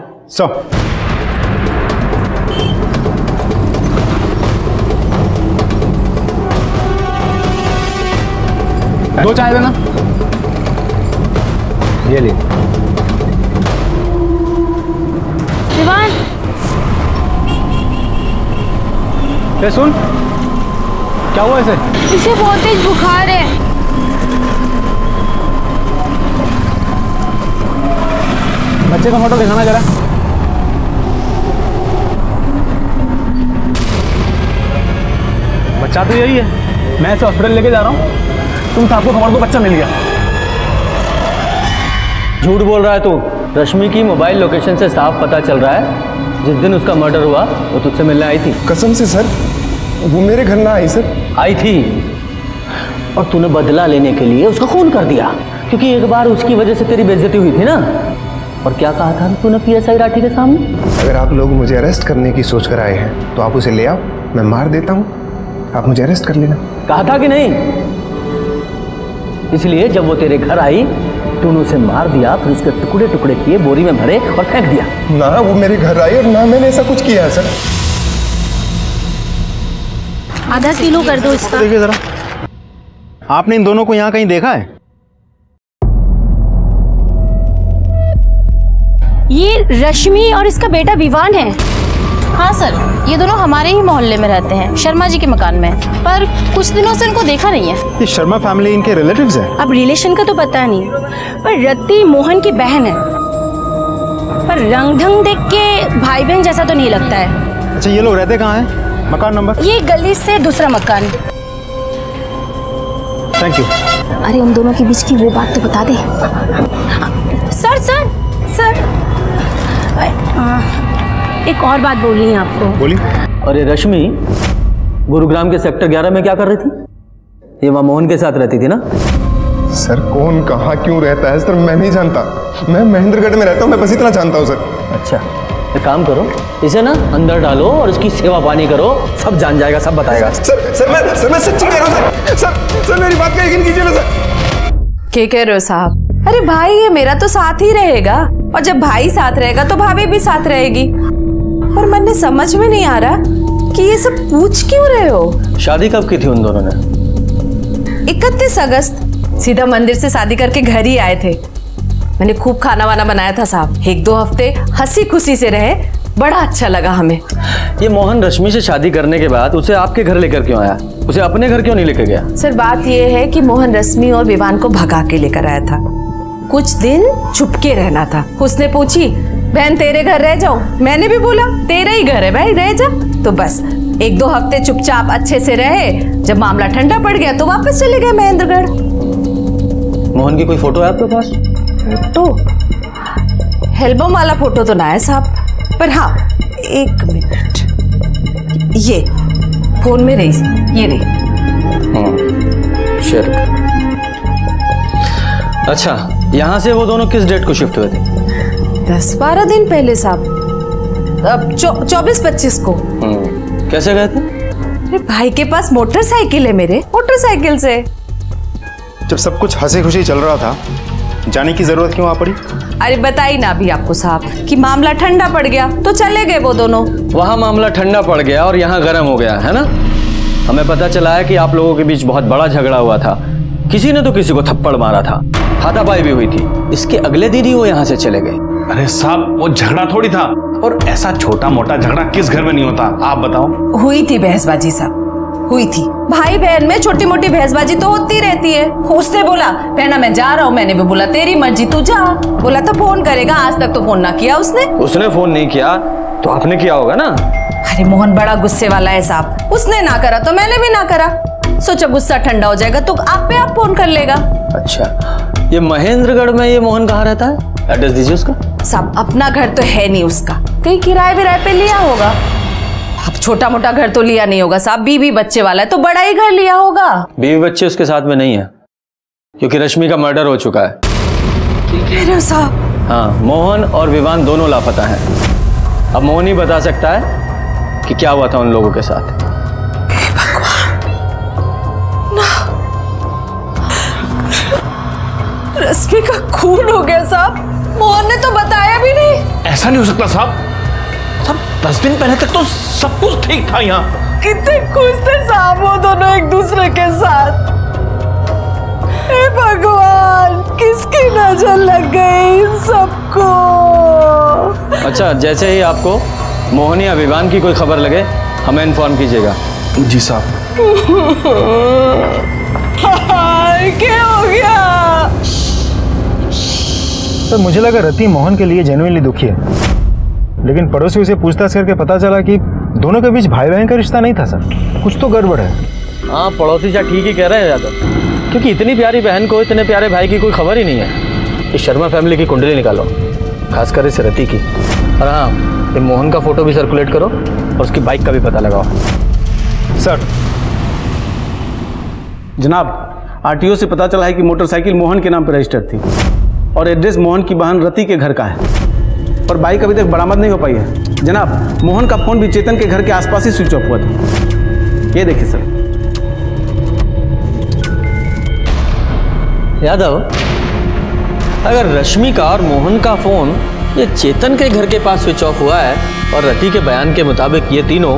दो चाय देना। ये ले। विवान, सुन, क्या हुआ इसे? इसे बहुत तेज बुखार है। बच्चे का फोटो दिखाना जरा। बच्चा तो यही है, मैं इसे हॉस्पिटल लेके जा रहा हूँ। तुम साहब को खबर दो, बच्चा मिल गया। झूठ बोल रहा है तू। रश्मि की मोबाइल लोकेशन से साफ पता चल रहा है जिस दिन उसका मर्डर हुआ वो तुझसे मिलने आई थी। कसम से सर, वो मेरे घर ना आई सर। आई थी, और तूने बदला लेने के लिए उसको खून कर दिया, क्योंकि एक बार उसकी वजह से तेरी बेइज्जती हुई थी ना। और क्या कहा था तूने पीएसआई राठी के सामने? अगर आप लोग मुझे अरेस्ट करने की सोच कर आए हैं तो आप उसे ले आओ, मैं मार देता हूँ, आप मुझे अरेस्ट कर लेना। कहा था कि नहीं? इसलिए जब वो तेरे घर आई तूने उसे मार दिया, फिर उसके टुकड़े टुकड़े किए, बोरी में भरे और फेंक दिया। ना वो मेरे घर आई और ना मैंने ऐसा कुछ किया है सर। आधा किलो कर दो इसका। देखिए जरा, आपने इन दोनों को यहाँ कहीं देखा है? ये रश्मि और इसका बेटा विवान है। हाँ सर, ये दोनों हमारे ही मोहल्ले में रहते हैं, शर्मा जी के मकान में, पर कुछ दिनों से इनको देखा नहीं है। ये शर्मा फैमिली इनके रिलेटिव्स हैं? अब रिलेशन का तो पता नहीं, पर रत्ती मोहन की बहन है, पर रंग ढंग देख के भाई बहन जैसा तो नहीं लगता है। अच्छा, ये लोग रहते कहाँ हैं? मकान नंबर? ये गली से दूसरा मकान। Thank you. अरे उन दोनों के बीच की वो बात तो बता दे। सर सर सर, एक और बात बोलनी है आपको। बोली। और ये रश्मि गुरुग्राम के सेक्टर 11 में क्या कर रही थी? ये वहाँ मोहन के साथ रहती थी ना? सर कौन कहाँ क्यों रहता है सर मैं नहीं जानता, मैं महेंद्रगढ़ में रहता हूँ, मैं बस इतना जानता हूँ सर। अच्छा, एक काम करो, इसे ना अंदर डालो और इसकी सेवा पानी करो, सब जान जाएगा, सब बताएगा। सर मैं सच्ची कह रहा हूँ सर मेरी बात का यकीन कीजिए ना सर। क्या कह रहे हो साहब? अरे भाई ये मेरा तो साथ ही रहेगा, और जब भाई साथ रहेगा तो भाभी भी साथ रहेगी। पर मन समझ में नहीं आ रहा कि ये सब पूछ क्यों रहे हो? शादी कब की थी उन दोनों ने? 31 अगस्त। सीधा मंदिर से शादी करके घर ही आए थे। मैंने खूब खाना वाना बनाया था साहब। 1-2 हफ्ते हंसी खुशी से रहे, बड़ा अच्छा लगा हमें। ये मोहन रश्मि से शादी करने के बाद उसे आपके घर लेकर क्यों आया? उसे अपने घर क्यों नहीं लेकर गया? सर बात ये है कि मोहन रश्मि और विवान को भगा के लेकर आया था। कुछ दिन चुपके रहना था। उसने पूछी बहन तेरे घर रह जाओ, मैंने भी बोला तेरा ही घर है भाई रह जा। तो बस 1-2 हफ्ते चुपचाप अच्छे से रहे, जब मामला ठंडा पड़ गया तो वापस चले गए महेंद्रगढ़। मोहन की कोई फोटो है आपके पास? फोटो? एल्बम वाला फोटो तो ना है साहब, पर हाँ 1 मिनट, ये फोन में रही, ये रही। अच्छा, यहाँ से वो दोनों किस डेट को शिफ्ट हुए थे? 10-12 दिन पहले साहब, अब 24-25 को। कैसे गए थे? भाई के पास मोटरसाइकिल है मेरे, मोटरसाइकिल से। जब सब कुछ हंसी खुशी चल रहा था, जाने की जरूरत क्यों आ पड़ी? अरे बताई ना अभी आपको साहब कि मामला ठंडा पड़ गया तो चले गए वो दोनों। वहाँ मामला ठंडा पड़ गया और यहाँ गर्म हो गया है ना? हमें पता चला है कि आप लोगों के बीच बहुत बड़ा झगड़ा हुआ था, किसी ने तो किसी को थप्पड़ मारा था, हाथापाई भी हुई थी। इसके अगले दिन ही वो यहाँ से चले गए। अरे साहब वो झगड़ा थोड़ी था, और ऐसा छोटा मोटा झगड़ा किस घर में नहीं होता, आप बताओ। हुई थी बहसबाजी साहब, हुई थी। भाई बहन में छोटी मोटी बहसबाजी तो होती रहती है। उसने बोला बहना मैं जा रहा हूँ, मैंने भी बोला तेरी मर्जी तू जा। बोला था फोन करेगा, आज तक तो फोन ना किया उसने। उसने फोन नहीं किया तो आपने किया होगा ना? अरे मोहन बड़ा गुस्से वाला है साहब, उसने ना करा तो मैंने भी ना करा। सोचा गुस्सा ठंडा हो जाएगा तो आप पे आप फोन कर लेगा। अच्छा, ये महेंद्रगढ़ में ये मोहन कहाँ रहता है? एड्रेस दीजिए उसका। साहब अपना घर तो है नहीं उसका, कहीं किराए विराए पे लिया होगा। अब छोटा मोटा घर तो लिया नहीं होगा साहब, बीवी बच्चे वाला है तो बड़ा ही घर लिया होगा। बीवी बच्चे उसके साथ में नहीं है, क्योंकि रश्मि का मर्डर हो चुका है। कह रहे हो साहब? हाँ, मोहन और विवान दोनों लापता हैं। अब मोहन ही बता सकता है कि क्या हुआ था उन लोगों के साथ। रश्मि का खून हो गया साहब, मोहन ने तो बताया भी नहीं। ऐसा नहीं हो सकता साहब, 10 दिन पहले तक तो सब कुछ ठीक था यहाँ। कितने खुश थे साहब वो दोनों एक दूसरे के साथ। हे भगवान, किसकी नजर लग गई इन सबको। अच्छा, जैसे ही आपको मोहन या विवान की कोई खबर लगे हमें इन्फॉर्म कीजिएगा। जी साहब। क्या हो गया? सर मुझे लगा रति मोहन के लिए जेन्युइनली दुखी है, लेकिन पड़ोसियों से पूछताछ करके पता चला कि दोनों के बीच भाई बहन का रिश्ता नहीं था सर, कुछ तो गड़बड़ है। हाँ, पड़ोसी क्या ठीक ही कह रहे हैं यादव, क्योंकि इतनी प्यारी बहन को इतने प्यारे भाई की कोई खबर ही नहीं है। इस शर्मा फैमिली की कुंडली निकालो, खासकर इस रति की। और हाँ, ये मोहन का फोटो भी सर्कुलेट करो और उसकी बाइक का भी पता लगाओ। सर। जनाब, आरटीओ से पता चला है कि मोटरसाइकिल मोहन के नाम पर रजिस्टर्ड थी और एड्रेस मोहन की बहन रति के घर का है, पर बाइक अभी तक बरामद नहीं हो पाई है। जनाब, मोहन का फोन भी चेतन के घर के आसपास ही स्विच ऑफ हुआ था। ये देखिए सर। यादव, अगर रश्मि का और मोहन का फोन ये चेतन के घर के पास स्विच ऑफ हुआ है और रति के बयान के मुताबिक ये तीनों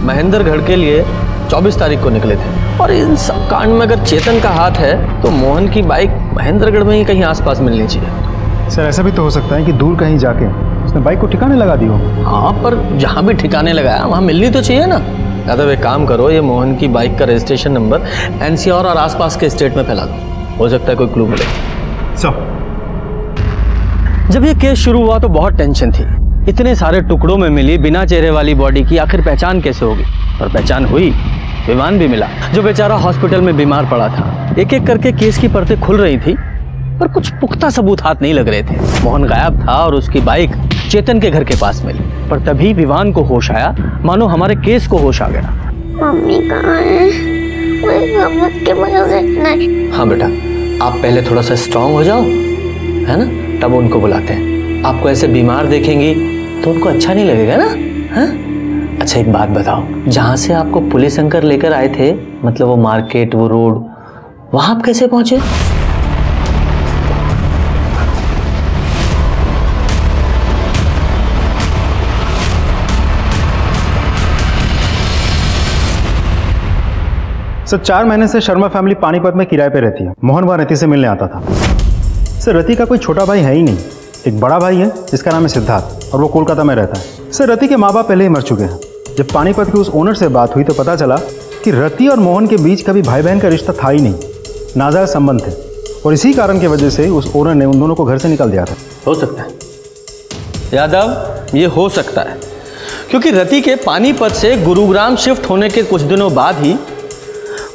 महेंद्रगढ़ के लिए 24 तारीख को निकले थे, और इन सब कांड में अगर चेतन का हाथ है तो मोहन की बाइक महेंद्रगढ़ में ही कहीं आसपास मिलनी चाहिए। सर ऐसा भी तो हो सकता है कि दूर कहीं जाके उसने बाइक को ठिकाने लगा दी हो। हाँ, पर जहाँ भी ठिकाने लगाया वहाँ मिलनी तो चाहिए ना। यादव, एक काम करो, ये मोहन की बाइक का रजिस्ट्रेशन नंबर एनसीआर और आसपास के स्टेट में फैला दो, हो सकता है कोई क्लू मिले। जब ये केस शुरू हुआ तो बहुत टेंशन थी। इतने सारे टुकड़ों में मिली बिना चेहरे वाली बॉडी की आखिर पहचान कैसे होगी? और पहचान हुई, विवान भी मिला, जो बेचारा हॉस्पिटल में बीमार पड़ा था। एक एक करके केस की परतें खुल रही थी, पर कुछ पुख्ता सबूत हाथ नहीं लग रहे थे। मोहन गायब था और उसकी बाइक चेतन के घर के पास मिली, पर तभी विवान को होश आया, मानो हमारे केस को होश आ गया। मम्मी कहाँ है? के वजह से नहीं। हाँ बेटा, आप पहले थोड़ा सा स्ट्रांग हो जाओ, है ना, तब उनको बुलाते हैं। आपको ऐसे बीमार देखेंगी तो उनको अच्छा नहीं लगेगा ना? हाँ? अच्छा एक बात बताओ, जहाँ से आपको पुलिस अंकल लेकर आए थे, मतलब वो मार्केट, वो रोड, वहाँ आप कैसे पहुंचे? सर 4 महीने से शर्मा फैमिली पानीपत में किराए पे रहती है। मोहन वहाँ रति से मिलने आता था। सर रति का कोई छोटा भाई है ही नहीं, एक बड़ा भाई है जिसका नाम है सिद्धार्थ और वो कोलकाता में रहता है। सर रति के माँ बाप पहले ही मर चुके हैं। जब पानीपत के उस ओनर से बात हुई तो पता चला कि रति और मोहन के बीच कभी भाई बहन का रिश्ता था ही नहीं, नाजायज संबंध थे, और इसी कारण की वजह से उस ओनर ने उन दोनों को घर से निकाल दिया था। हो सकता है यादव, ये हो सकता है, क्योंकि रति के पानीपत से गुरुग्राम शिफ्ट होने के कुछ दिनों बाद ही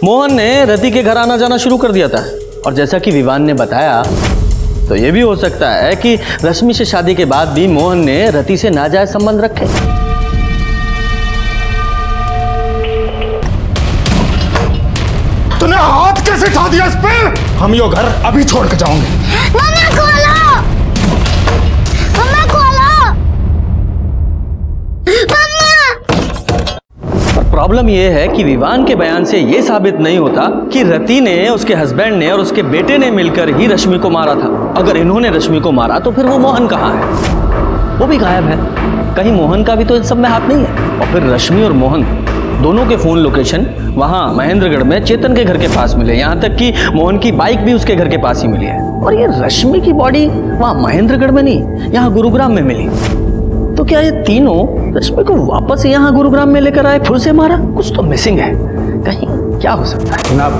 मोहन ने रति के घर आना जाना शुरू कर दिया था। और जैसा कि विवान ने बताया, तो ये भी हो सकता है कि रश्मि से शादी के बाद भी मोहन ने रति से नाजायज संबंध रखे। तूने हाथ कैसे उठा दिया इस पे? हम यो घर अभी छोड़ के जाओगे। मम्मा खोलो, मम्मा खोलो, पर प्रॉब्लम यह है कि विवान के बयान से यह साबित नहीं होता कि रति ने, उसके हस्बैंड ने और उसके बेटे ने मिलकर ही रश्मि को मारा था। अगर इन्होंने रश्मि को मारा तो फिर वो मोहन कहाँ है? वो भी गायब है। कहीं मोहन का भी तो इन सब में हाथ नहीं है। और फिर रश्मि और मोहन दोनों के फोन लोकेशन वहां महेंद्रगढ़ में चेतन के घर के पास मिले, यहां तक कि मोहन की बाइक भी उसके घर के पास ही मिली है। और ये रश्मि की बॉडी वहां महेंद्रगढ़ में नहीं, यहाँ गुरुग्राम में मिली। तो क्या ये तीनों रश्मि को वापस यहाँ गुरुग्राम में लेकर आए, फिर से मारा? कुछ तो मिसिंग है, कहीं क्या हो सकता है? जनाब,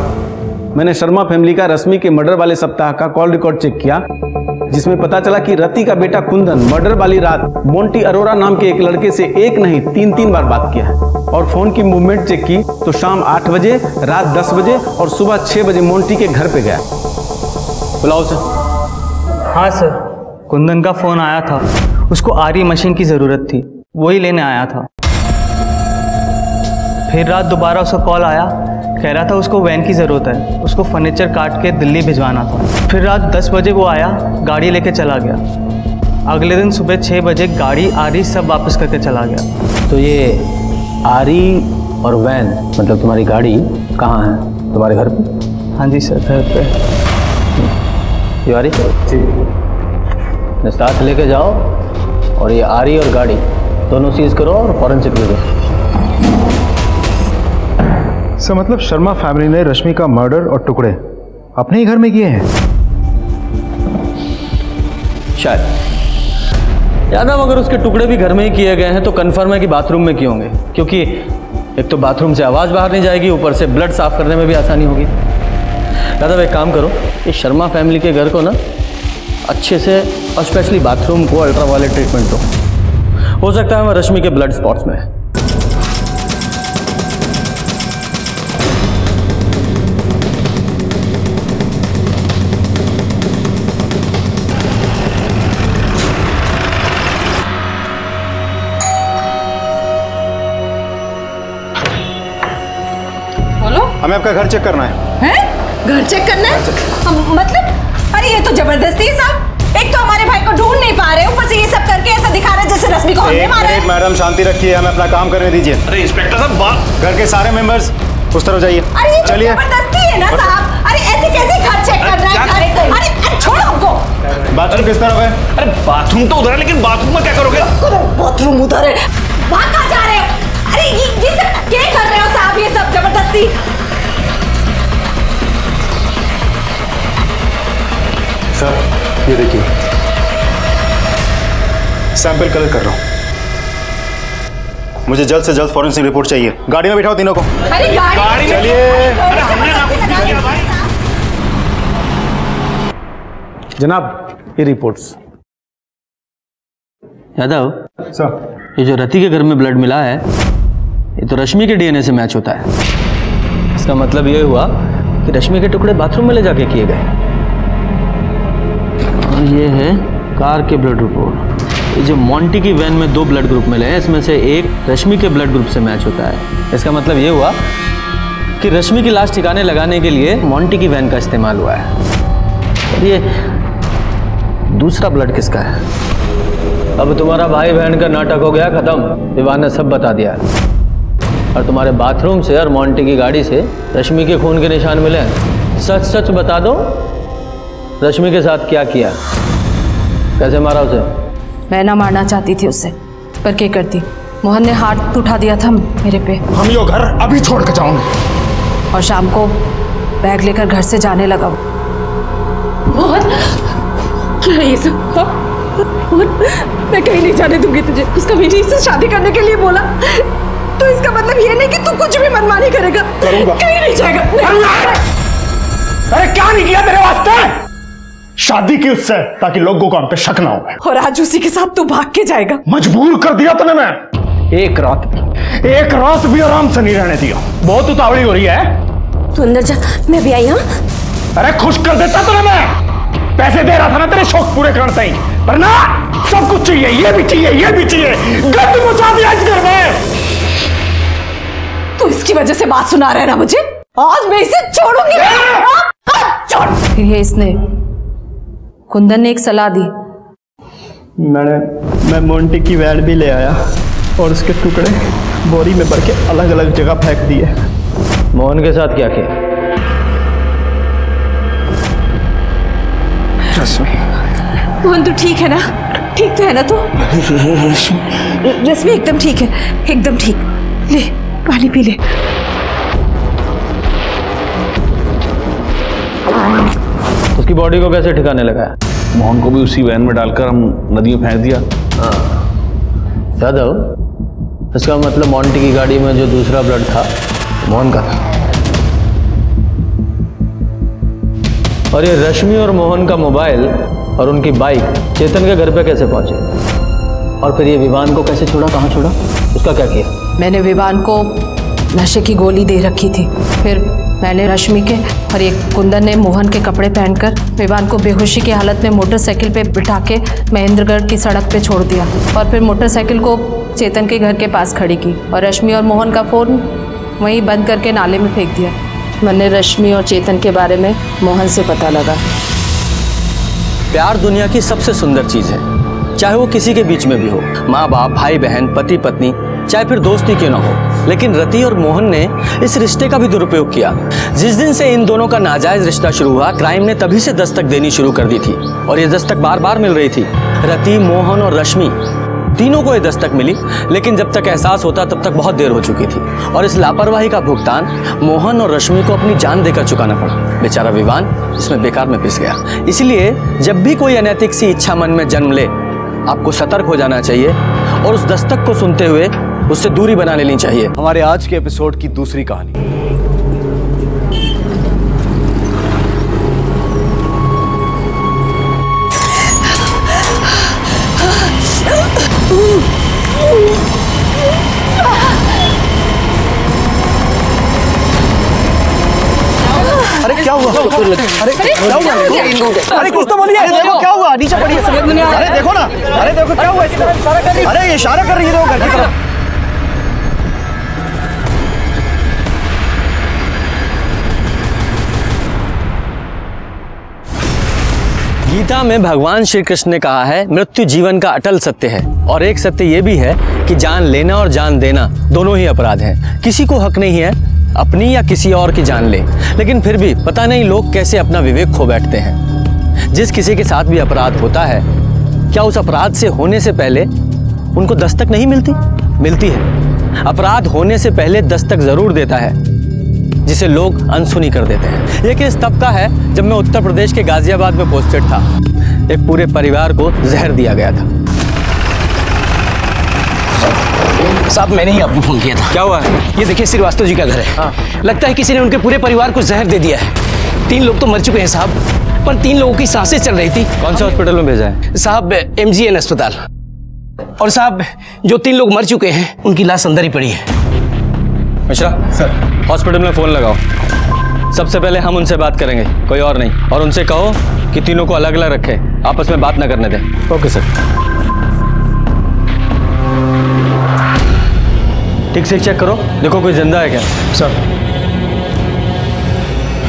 मैंने शर्मा फैमिली का रश्मि के मर्डर वाले सप्ताह का कॉल रिकॉर्ड चेक किया, जिसमें पता चला कि रति का बेटा कुंदन मर्डर वाली रात मोंटी अरोरा नाम के एक लड़के से एक नहीं 3 बार बात किया है। और फोन की मूवमेंट चेक की तो शाम 8 बजे, रात 10 बजे और सुबह 6 बजे मोंटी के घर पे गया। बुलाओ सर। हाँ सर, कुंदन का फोन आया था, उसको आरी मशीन की ज़रूरत थी, वही लेने आया था। फिर रात दोबारा उसका कॉल आया, कह रहा था उसको वैन की ज़रूरत है, उसको फर्नीचर काट के दिल्ली भिजवाना था। फिर रात 10 बजे वो आया, गाड़ी लेके चला गया। अगले दिन सुबह 6 बजे गाड़ी आरी सब वापस करके चला गया। तो ये आरी और वैन मतलब तुम्हारी गाड़ी कहाँ है? तुम्हारे घर पे? हाँ जी सर, घर पे। तिवारी साथ लेके जाओ और ये आरी और गाड़ी दोनों सीज करो और फॉरेंसिक भेजो। सर मतलब शर्मा फैमिली ने रश्मि का मर्डर और टुकड़े अपने ही घर में किए हैं? शायद। यादव, अगर उसके टुकड़े भी घर में ही किए गए हैं तो कंफर्म है कि बाथरूम में किए होंगे, क्योंकि एक तो बाथरूम से आवाज़ बाहर नहीं जाएगी, ऊपर से ब्लड साफ करने में भी आसानी होगी। यादव, एक काम करो, इस शर्मा फैमिली के घर को ना अच्छे से और स्पेशली बाथरूम को अल्ट्रावायलेट ट्रीटमेंट दो। हो सकता है वह रश्मि के ब्लड स्पॉट्स में है। हमें आपका घर चेक करना है। हैं? घर चेक करना है? मतलब अरे ये तो जबरदस्ती है साहब। एक तो हमारे भाई को ढूंढ नहीं पा रहे, ऊपर से ये सब करके ऐसा दिखा रहे जैसे रश्मि को हमने मारा है। मैडम शांति रखिए, हमें अपना काम करने दीजिए। अरे इंस्पेक्टर साहब, घर के सारे मेंबर्स उस तरफ जाइए। अरे ये चलिए। जबरदस्ती है ना साहब। अरे ऐसे कैसे घर चेक कर रहा है? अरे छोड़ो हमको। बाथरूम किस तरफ है? अरे बाथरूम तो उधर है, लेकिन बाथरूम में क्या करोगे? बाथरूम उधर है, वहां कहाँ जा रहे हो? अरे ये सब क्या कर रहे हो साहब? ये सब जबरदस्ती। सर ये देखिए, सैंपल कलेक्ट कर रहा हूं। मुझे जल्द से जल्द फॉरेंसिक रिपोर्ट चाहिए। गाड़ी में बिठाओ तीनों को। अरे गाड़ी में चलिए। जनाब, ये रिपोर्ट्स। यादव सर, ये जो रति के घर में ब्लड मिला है, ये तो रश्मि के डीएनए से मैच होता है। इसका मतलब ये हुआ कि रश्मि के टुकड़े बाथरूम में ले जाके किए गए। और ये है कार के ब्लड रिपोर्ट। ये जो मोंटी की वैन में 2 ब्लड ग्रुप मिले हैं, इसमें से एक रश्मि के ब्लड ग्रुप से मैच होता है। इसका मतलब ये हुआ कि रश्मि की लाश ठिकाने लगाने के लिए मोंटी की वैन का इस्तेमाल हुआ है। और ये दूसरा ब्लड किसका है? अब तुम्हारा भाई बहन का नाटक हो गया खत्म। दीवान ने सब बता दिया। और तुम्हारे बाथरूम से और मोंटी की गाड़ी से रश्मि के खून के निशान मिले हैं। सच सच बता दो, रश्मि के साथ क्या किया, कैसे मारा उसे? मैं ना मारना चाहती थी उसे, पर क्या करती, मोहन ने हाथ उठा दिया था मेरे पे। हम यो घर अभी छोड़ के जाओगे। और शाम को बैग लेकर घर से जाने लगा। मोहन, क्या है ये सब? मैं कहीं नहीं जाने दूंगी तुझे। उसका विनी से शादी करने के लिए बोला तो इसका मतलब ये नहीं कि तू कुछ भी मनमानी करेगा। करूंगा। कहीं नहीं जाएगा। अरे क्या नहीं किया तेरे वास्ते? शादी की उससे ताकि लोगों को हम पे शक ना हो। और आज उसी के साथ तू भाग के जाएगा। मजबूर कर दिया तूने। मैं एक रात भी आराम से नहीं रहने दिया। बहुत उतावली हो रही है। तू अंदर जा, मैं भी आई। हाँ अरे खुश कर देता तूने। मैं पैसे दे रहा था ना तेरे शौक पूरे करने ही, पर ना सब कुछ चाहिए, ये भी चाहिए, ये भी चाहिए। गंद मचा दिया इस घर में। तू इसकी वजह से बात सुना रहा है ना मुझे। आज मैं इसे छोड़ूंगी। छोड़। फिर ये इसने कुंदन ने एक सलाह दी। मैं मोंटी की वैन भी ले आया और उसके टुकड़े बोरी में भर के अलग अलग जगह फेंक दिए। मोहन के साथ क्या किया? मोहन तू ठीक है ना? ठीक तो है ना तू? रश्मि एकदम ठीक है, एकदम ठीक। ले पानी पी ले। उसकी बॉडी को कैसे ठिकाने लगाया? मोहन को भी उसी वैन में डालकर हम नदी में फेंक दिया। यादव, इसका मतलब मोंटी की गाड़ी में जो दूसरा ब्लड था मोहन का था। और ये रश्मि और मोहन का मोबाइल और उनकी बाइक चेतन के घर पे कैसे पहुंचे? और फिर ये विवान को कैसे छोड़ा? कहाँ छोड़ा? उसका क्या किया? मैंने विवान को नशे की गोली दे रखी थी। फिर मैंने रश्मि के और एक कुंदन ने मोहन के कपड़े पहनकर विवान को बेहोशी की हालत में मोटरसाइकिल पे बिठा के महेंद्रगढ़ की सड़क पे छोड़ दिया और फिर मोटरसाइकिल को चेतन के घर के पास खड़ी की और रश्मि और मोहन का फ़ोन वहीं बंद करके नाले में फेंक दिया। मैंने रश्मि और चेतन के बारे में मोहन से पता लगा। प्यार दुनिया की सबसे सुंदर चीज़ है, चाहे वो किसी के बीच में भी हो, माँ बाप, भाई बहन, पति पत्नी, चाहे फिर दोस्ती क्यों ना हो। लेकिन रति और मोहन ने इस रिश्ते का भी दुरुपयोग किया। जिस दिन से इन दोनों का नाजायज रिश्ता शुरू हुआ, क्राइम ने तभी से दस्तक देनी शुरू कर दी थी और ये दस्तक बार बार मिल रही थी। रति, मोहन और रश्मि तीनों को ये दस्तक मिली, लेकिन जब तक एहसास होता तब तक बहुत देर हो चुकी थी और इस लापरवाही का भुगतान मोहन और रश्मि को अपनी जान देकर चुकाना पड़ा। बेचारा विवान इसमें बेकार में पिस गया। इसलिए जब भी कोई अनैतिक सी इच्छा मन में जन्म ले, आपको सतर्क हो जाना चाहिए और उस दस्तक को सुनते हुए उससे दूरी बना लेनी चाहिए। हमारे आज के एपिसोड की दूसरी कहानी। अरे क्या हुआ? अरे क्या हुआ? अरे कुछ तो बोलिए। अरे देखो क्या हुआ? नीचे पड़ी है। अरे देखो ना, अरे देखो क्या हुआ इसको? अरे ये इशारा कर रही है घर की तरफ। गीता में भगवान श्री कृष्ण ने कहा है, मृत्यु जीवन का अटल सत्य है। और एक सत्य ये भी है कि जान लेना और जान देना दोनों ही अपराध हैं। किसी को हक नहीं है अपनी या किसी और की जान ले, लेकिन फिर भी पता नहीं लोग कैसे अपना विवेक खो बैठते हैं। जिस किसी के साथ भी अपराध होता है, क्या उस अपराध से होने से पहले उनको दस्तक नहीं मिलती? मिलती है। अपराध होने से पहले दस्तक जरूर देता है, जिसे लोग अनसुनी कर देते हैं। ये केस तब का है जब मैं उत्तर प्रदेश के गाजियाबाद में पोस्टेड था। एक पूरे परिवार को जहर दिया गया था। साहब मैंने ही आपको फोन किया था। क्या हुआ है? ये देखिए श्रीवास्तव जी का घर है। हाँ। लगता है किसी ने उनके पूरे परिवार को जहर दे दिया है। 3 लोग तो मर चुके हैं साहब, पर 3 लोगों की सांसें चल रही थी। कौन से हॉस्पिटल में भेजा है? साहब MGN अस्पताल। और साहब जो 3 लोग मर चुके हैं उनकी लाश अंदर ही पड़ी है। मिश्रा सर, हॉस्पिटल में फोन लगाओ। सबसे पहले हम उनसे बात करेंगे, कोई और नहीं। और उनसे कहो कि तीनों को अलग अलग रखे, आपस में बात ना करने दें। Okay sir. ठीक से चेक करो, देखो कोई जिंदा है क्या? सर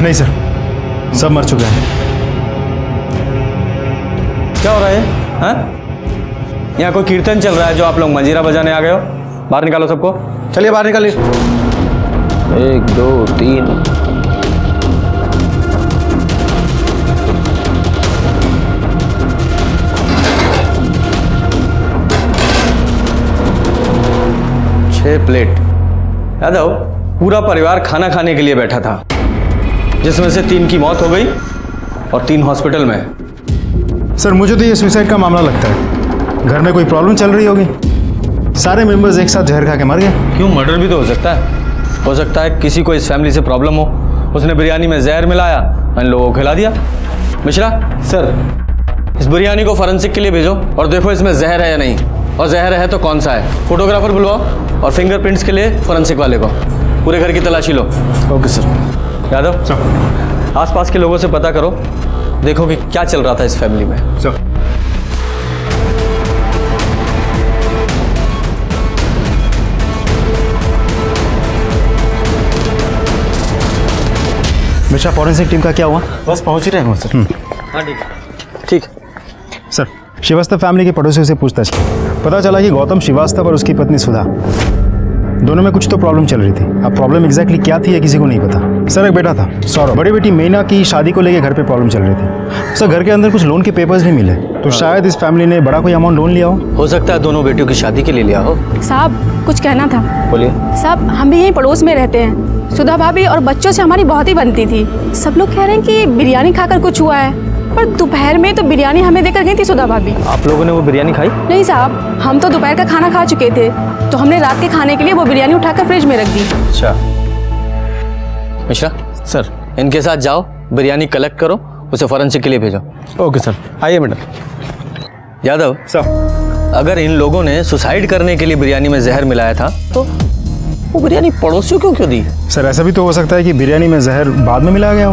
नहीं सर, सब मर चुके हैं। क्या हो रहा है? हाँ? यहाँ कोई कीर्तन चल रहा है जो आप लोग मंजीरा बजाने आ गए हो? बाहर निकालो सबको। चलिए बाहर निकालिए। 1 2 3। प्लेट। यादव, पूरा परिवार खाना खाने के लिए बैठा था, जिसमें से 3 की मौत हो गई और 3 हॉस्पिटल में। सर मुझे तो ये सुसाइड का मामला लगता है। घर में कोई प्रॉब्लम चल रही होगी, सारे मेंबर्स एक साथ जहर खा के मर गए। क्यों, मर्डर भी तो हो सकता है किसी को इस फैमिली से प्रॉब्लम हो, उसने बिरयानी में जहर मिलाया, इन लोगों को खिला दिया। मिश्रा सर, इस बिरयानी को फॉरेंसिक के लिए भेजो और देखो इसमें जहर है या नहीं, और जहर है तो कौन सा है। फोटोग्राफर बुलवाओ और फिंगरप्रिंट्स के लिए फॉरेंसिक वाले को। पूरे घर की तलाशी लो। Okay sir. यादव सर, आसपास के लोगों से पता करो, देखो कि क्या चल रहा था इस फैमिली में। सर। मिश्रा, फॉरेंसिक टीम का क्या हुआ? बस पहुंच ही रहे हैं सर। हाँ ठीक। सर, श्रीवास्तव फैमिली के पड़ोसियों से पूछताछ की, पता चला कि गौतम श्रीवास्तव और उसकी पत्नी सुधा दोनों में कुछ तो प्रॉब्लम चल रही थी। अब प्रॉब्लम एग्जैक्टली क्या थी ये किसी को नहीं पता। सर, एक बेटा था सौरभ, बड़ी बेटी मीना की शादी को लेकर घर पे प्रॉब्लम चल रही थी। सर, घर के अंदर कुछ लोन के पेपर्स भी मिले, तो शायद इस फैमिली ने बड़ा कोई अमाउंट लोन लिया हो सकता है दोनों बेटियों की शादी के लिए लिया हो। साहब, कुछ कहना था। बोलिए। साहब, हम भी यहीं पड़ोस में रहते हैं। सुधा भाभी और बच्चों से हमारी बहुत ही बनती थी। सब लोग कह रहे हैं कि बिरयानी खाकर कुछ हुआ है, पर दोपहर में तो बिरयानी हमें देकर गई थी सुधा भाभी। आप लोगों ने वो बिरयानी खाई? नहीं साहब, हम तो दोपहर का खाना खा चुके थे, तो हमने रात के खाने के लिए वो बिरयानी उठाकर फ्रिज में रख दी। अच्छा मिश्रा सर, इनके साथ जाओ, बिरयानी कलेक्ट करो, उसे फॉरेंसिक के लिए भेजो। Okay sir. आइए मैडम। यादव सर, अगर इन लोगों ने सुसाइड करने के लिए बिरयानी में जहर मिलाया था तो वो बिरयानी पड़ोसियों को क्यों दी? सर, ऐसा भी तो हो सकता है कि बिरयानी में जहर बाद में मिलाया गया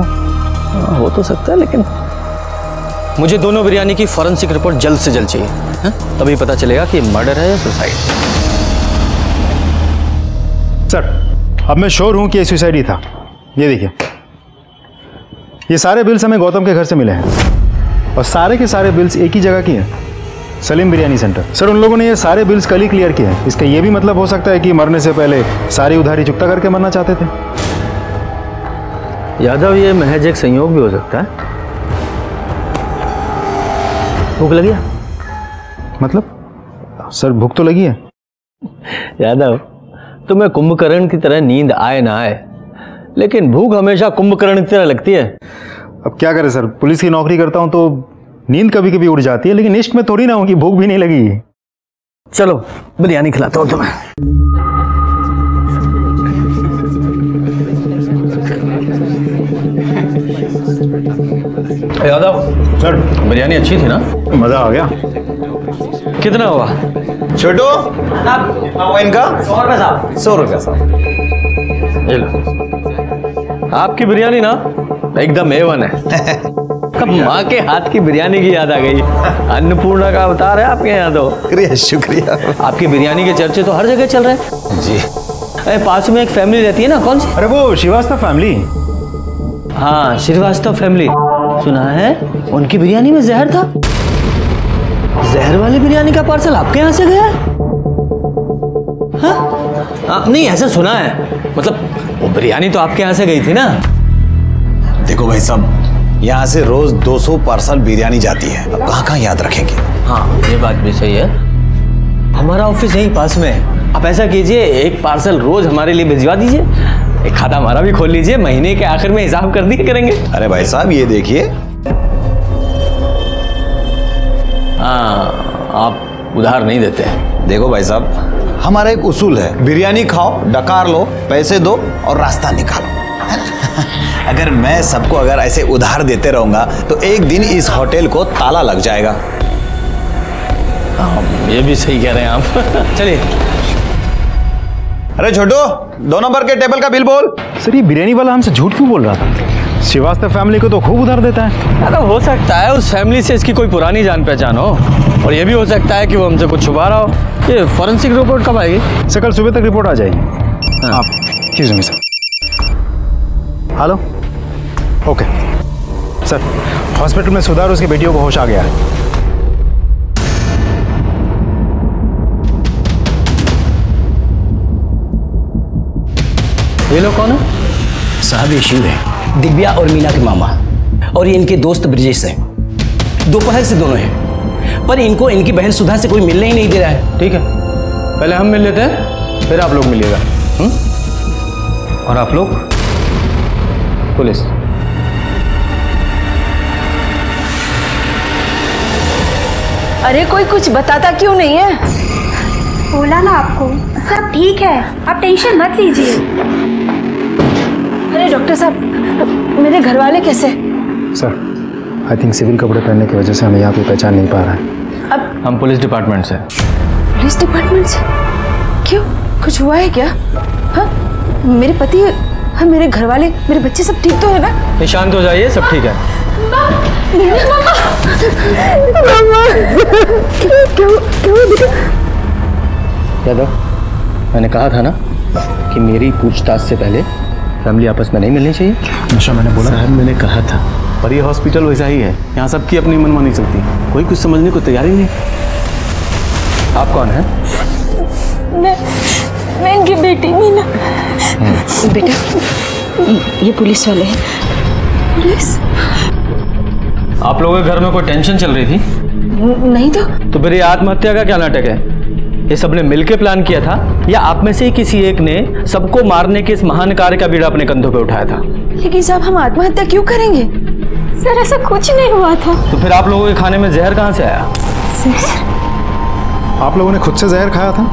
हो तो सकता है, लेकिन मुझे दोनों बिरयानी की फॉरेंसिक रिपोर्ट जल्द से जल्द चाहिए, तभी पता चलेगा कि मर्डर है या सुसाइड। सर, अब मैं श्योर हूं कि ये सुसाइड ही था। ये देखिए, ये सारे बिल्स हमें गौतम के घर से मिले हैं और सारे के सारे बिल्स एक ही जगह की हैं, सलीम बिरयानी सेंटर। सर, उन लोगों ने ये सारे बिल्स कल ही क्लियर किए हैं। इसका ये भी मतलब हो सकता है कि मरने से पहले सारी उधारी चुकता करके मरना चाहते थे। यादव, ये महज एक संयोग भी हो सकता है। भूख लगी है? मतलब सर, भूख तो लगी है। यादव, तुम्हें कुंभकर्ण की तरह नींद आए ना आए, लेकिन भूख हमेशा कुंभकर्ण की तरह लगती है। अब क्या करें सर, पुलिस की नौकरी करता हूं तो नींद कभी कभी उड़ जाती है, लेकिन इश्क में थोड़ी ना हो कि भूख भी नहीं लगी। चलो बिरयानी खिलाता हूं तुम्हें। यादव सर, बिरयानी अच्छी थी ना? मजा आ गया। कितना हुआ छोटू? इनका 100 रुपये साहब। 100 रुपये साहब। ये लो, आपकी बिरयानी ना एकदम A1 है। कब माँ के हाथ की बिरयानी की याद आ गई। अन्नपूर्णा का अवतार है आपके यहाँ तो। शुक्रिया। आपकी बिरयानी के चर्चे तो हर जगह चल रहे हैं जी। अरे पास में एक फैमिली रहती है ना, कौन सी? अरे वो श्रीवास्तव फैमिली। हाँ, श्रीवास्तव फैमिली, सुना है उनकी बिरयानी में जहर था। जहर वाली बिरयानी का पार्सल आपके यहाँ से गया है? हाँ? नहीं, ऐसा सुना है, मतलब वो बिरयानी तो आपके यहाँ से गई थी ना? देखो भाई साहब, यहाँ से रोज 200 पार्सल बिरयानी जाती है, अब कहाँ कहाँ याद रखेंगे। हाँ, ये बात भी सही है। हमारा ऑफिस यहीं पास में है। आप ऐसा कीजिए, एक पार्सल रोज हमारे लिए भिजवा दीजिए, एक खाता हमारा भी खोल लीजिए, महीने के आखिर में हिसाब कर दिया करेंगे। अरे भाई साहब, ये देखिए। हाँ, आप उधार नहीं देते हैं। देखो भाई साहब, हमारा एक उसूल है, बिरयानी खाओ, डकार लो, पैसे दो और रास्ता निकालो। अगर मैं सबको अगर ऐसे उधार देते रहूंगा तो एक दिन इस होटल को ताला लग जाएगा। ये भी सही कह रहे हैं आप। चलिए। अरे छोटू, 2 नंबर के टेबल का बिल बोल। सर, ये बिरयानी वाला हमसे झूठ क्यों बोल रहा था? श्रीवास्तव फैमिली को तो खूब उधार देता है। अरे हो सकता है उस फैमिली से इसकी कोई पुरानी जान पहचान हो, और ये भी हो सकता है कि वो हमसे कुछ छुपा रहा हो। ये फॉरेंसिक रिपोर्ट कब आएगी? सर, कल सुबह तक रिपोर्ट आ जाएगी। आप excuse me sir. Hello. Okay sir, hospital में सुधा और उसकी बेटियों को होश आ गया है। ये लोग कौन है? साहब, ये शिव है, दिव्या और मीना के मामा, और ये इनके दोस्त ब्रजेश हैं। दोपहर से दोनों हैं, पर इनको इनकी बहन सुधा से कोई मिलने ही नहीं दे रहा है। ठीक है, पहले हम मिल लेते हैं, फिर आप लोग मिलिएगा। और आप लोग पुलिस। अरे कोई कुछ बताता क्यों नहीं है? बोला ना आपको, सब ठीक है, आप टेंशन मत लीजिए। अरे डॉक्टर साहब, मेरे घर वाले कैसे? सर, आई थिंक सिविल कपड़े पहनने की वजह से हमें यहाँ पे पहचान नहीं पा रहा है। अब हम पुलिस डिपार्टमेंट से। पुलिस डिपार्टमेंट से? क्यों, कुछ हुआ है क्या? हाँ, मेरे पति, हाँ, मेरे घर वाले, मेरे बच्चे सब ठीक तो है ना? शांत हो जाइए, सब ठीक है। यादव, मैंने कहा था ना कि मेरी पूछताछ से पहले फैमिली आपस में नहीं मिलनी चाहिए। नशा मैंने बोला। साहब मैंने कहा था, पर ये हॉस्पिटल वैसा ही है, यहाँ सबकी अपनी मनमानी चलती है, कोई कुछ समझने को तैयार ही नहीं। आप कौन है? मैं इनकी बेटी मीना। बेटा, ये पुलिस वाले हैं। पुलिस? आप लोगों के घर में कोई टेंशन चल रही थी? नहीं तो फिर ये आत्महत्या का क्या नाटक है? ये सबने मिलके प्लान किया था या आप में से ही किसी एक ने सबको मारने के इस महान कार्य का बीड़ा अपने कंधों पे उठाया था? लेकिन साहब, हम आत्महत्या क्यों करेंगे? सर, ऐसा कुछ नहीं हुआ था। तो फिर आप लोगों के खाने में जहर कहाँ से आया? आप लोगों ने खुद से जहर खाया था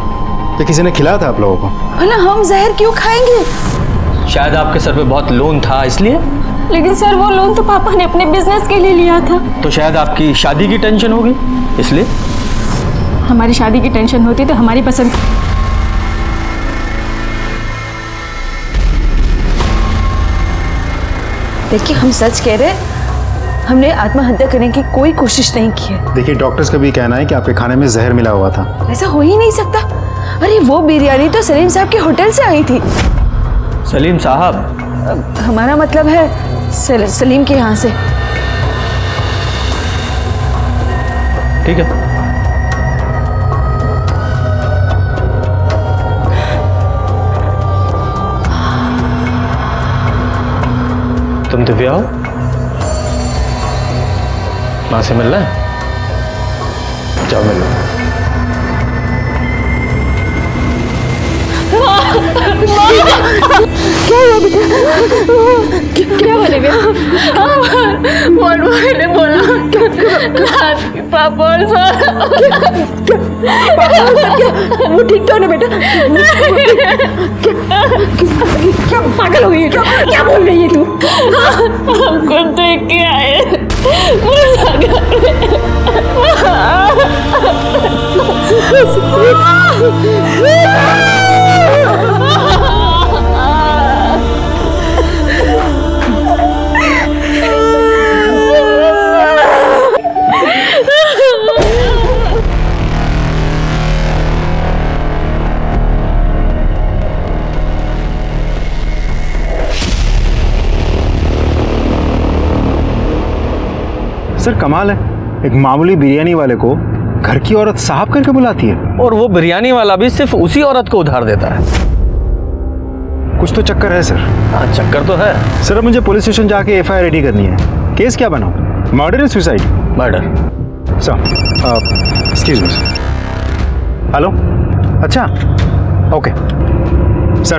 या किसी ने खिलाया था आप लोगों को? भला हम जहर क्यों खाएंगे? शायद आपके सर पे बहुत लोन था इसलिए। लेकिन सर, वो लोन तो पापा ने अपने बिजनेस के लिए लिया था। तो शायद आपकी शादी की टेंशन होगी इसलिए। हमारी शादी की टेंशन होती तो हमारी पसंद। देखिए, हम सच कह रहे हैं, हमने आत्महत्या करने की कोई कोशिश नहीं की है। देखिए, डॉक्टर्स का भी कहना है कि आपके खाने में जहर मिला हुआ था। ऐसा हो ही नहीं सकता। अरे वो बिरयानी तो सलीम साहब के होटल से आई थी। सलीम साहब? हमारा मतलब है सलीम के यहाँ से। ठीक है। तुम दिव्या हो? माँ से मिलना है? जाओ मिल लो। क्या हुआ बेटा? क्या बोलेगे? मैंने बोला पापा और वो ठीक तो है ना बेटा? क्या पागल हो गई? क्या बोल रही है तू? हमको देख के आए। सर, कमाल है, एक मामूली बिरयानी वाले को घर की औरत साहब करके बुलाती है। और वो बिरयानी वाला भी सिर्फ उसी औरत को उधार देता है। कुछ तो चक्कर है सर। हाँ, चक्कर तो है सर। अब मुझे पुलिस स्टेशन जाके एफआईआर रेडी करनी है। केस क्या बनाऊं? मर्डर या suicide? Murder. Sir, excuse me. Hello, अच्छा, ओके सर।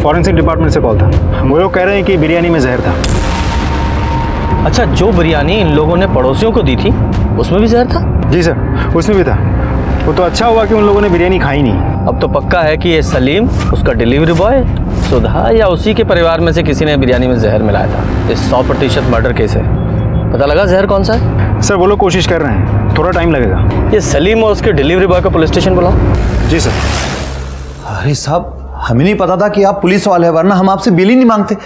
फॉरेंसिक डिपार्टमेंट से कॉल था। वो लोग कह रहे हैं कि बिरयानी में जहर था। अच्छा, जो बिरयानी इन लोगों ने पड़ोसियों को दी थी उसमें भी जहर था? जी सर, उसमें भी था। वो तो अच्छा हुआ कि उन लोगों ने बिरयानी खाई नहीं। अब तो पक्का है कि ये सलीम, उसका डिलीवरी बॉय, सुधा या उसी के परिवार में से किसी ने बिरयानी में जहर मिलाया था। ये 100% मर्डर केस है। पता लगा जहर कौन सा है? सर, वो लोग कोशिश कर रहे हैं, थोड़ा टाइम लगेगा। ये सलीम और उसके डिलीवरी बॉय को पुलिस स्टेशन बुलाओ। जी सर। अरे साहब, हमें नहीं पता था कि आप पुलिस वाले हैं, वरना हम आपसे बिल ही नहीं मांगते।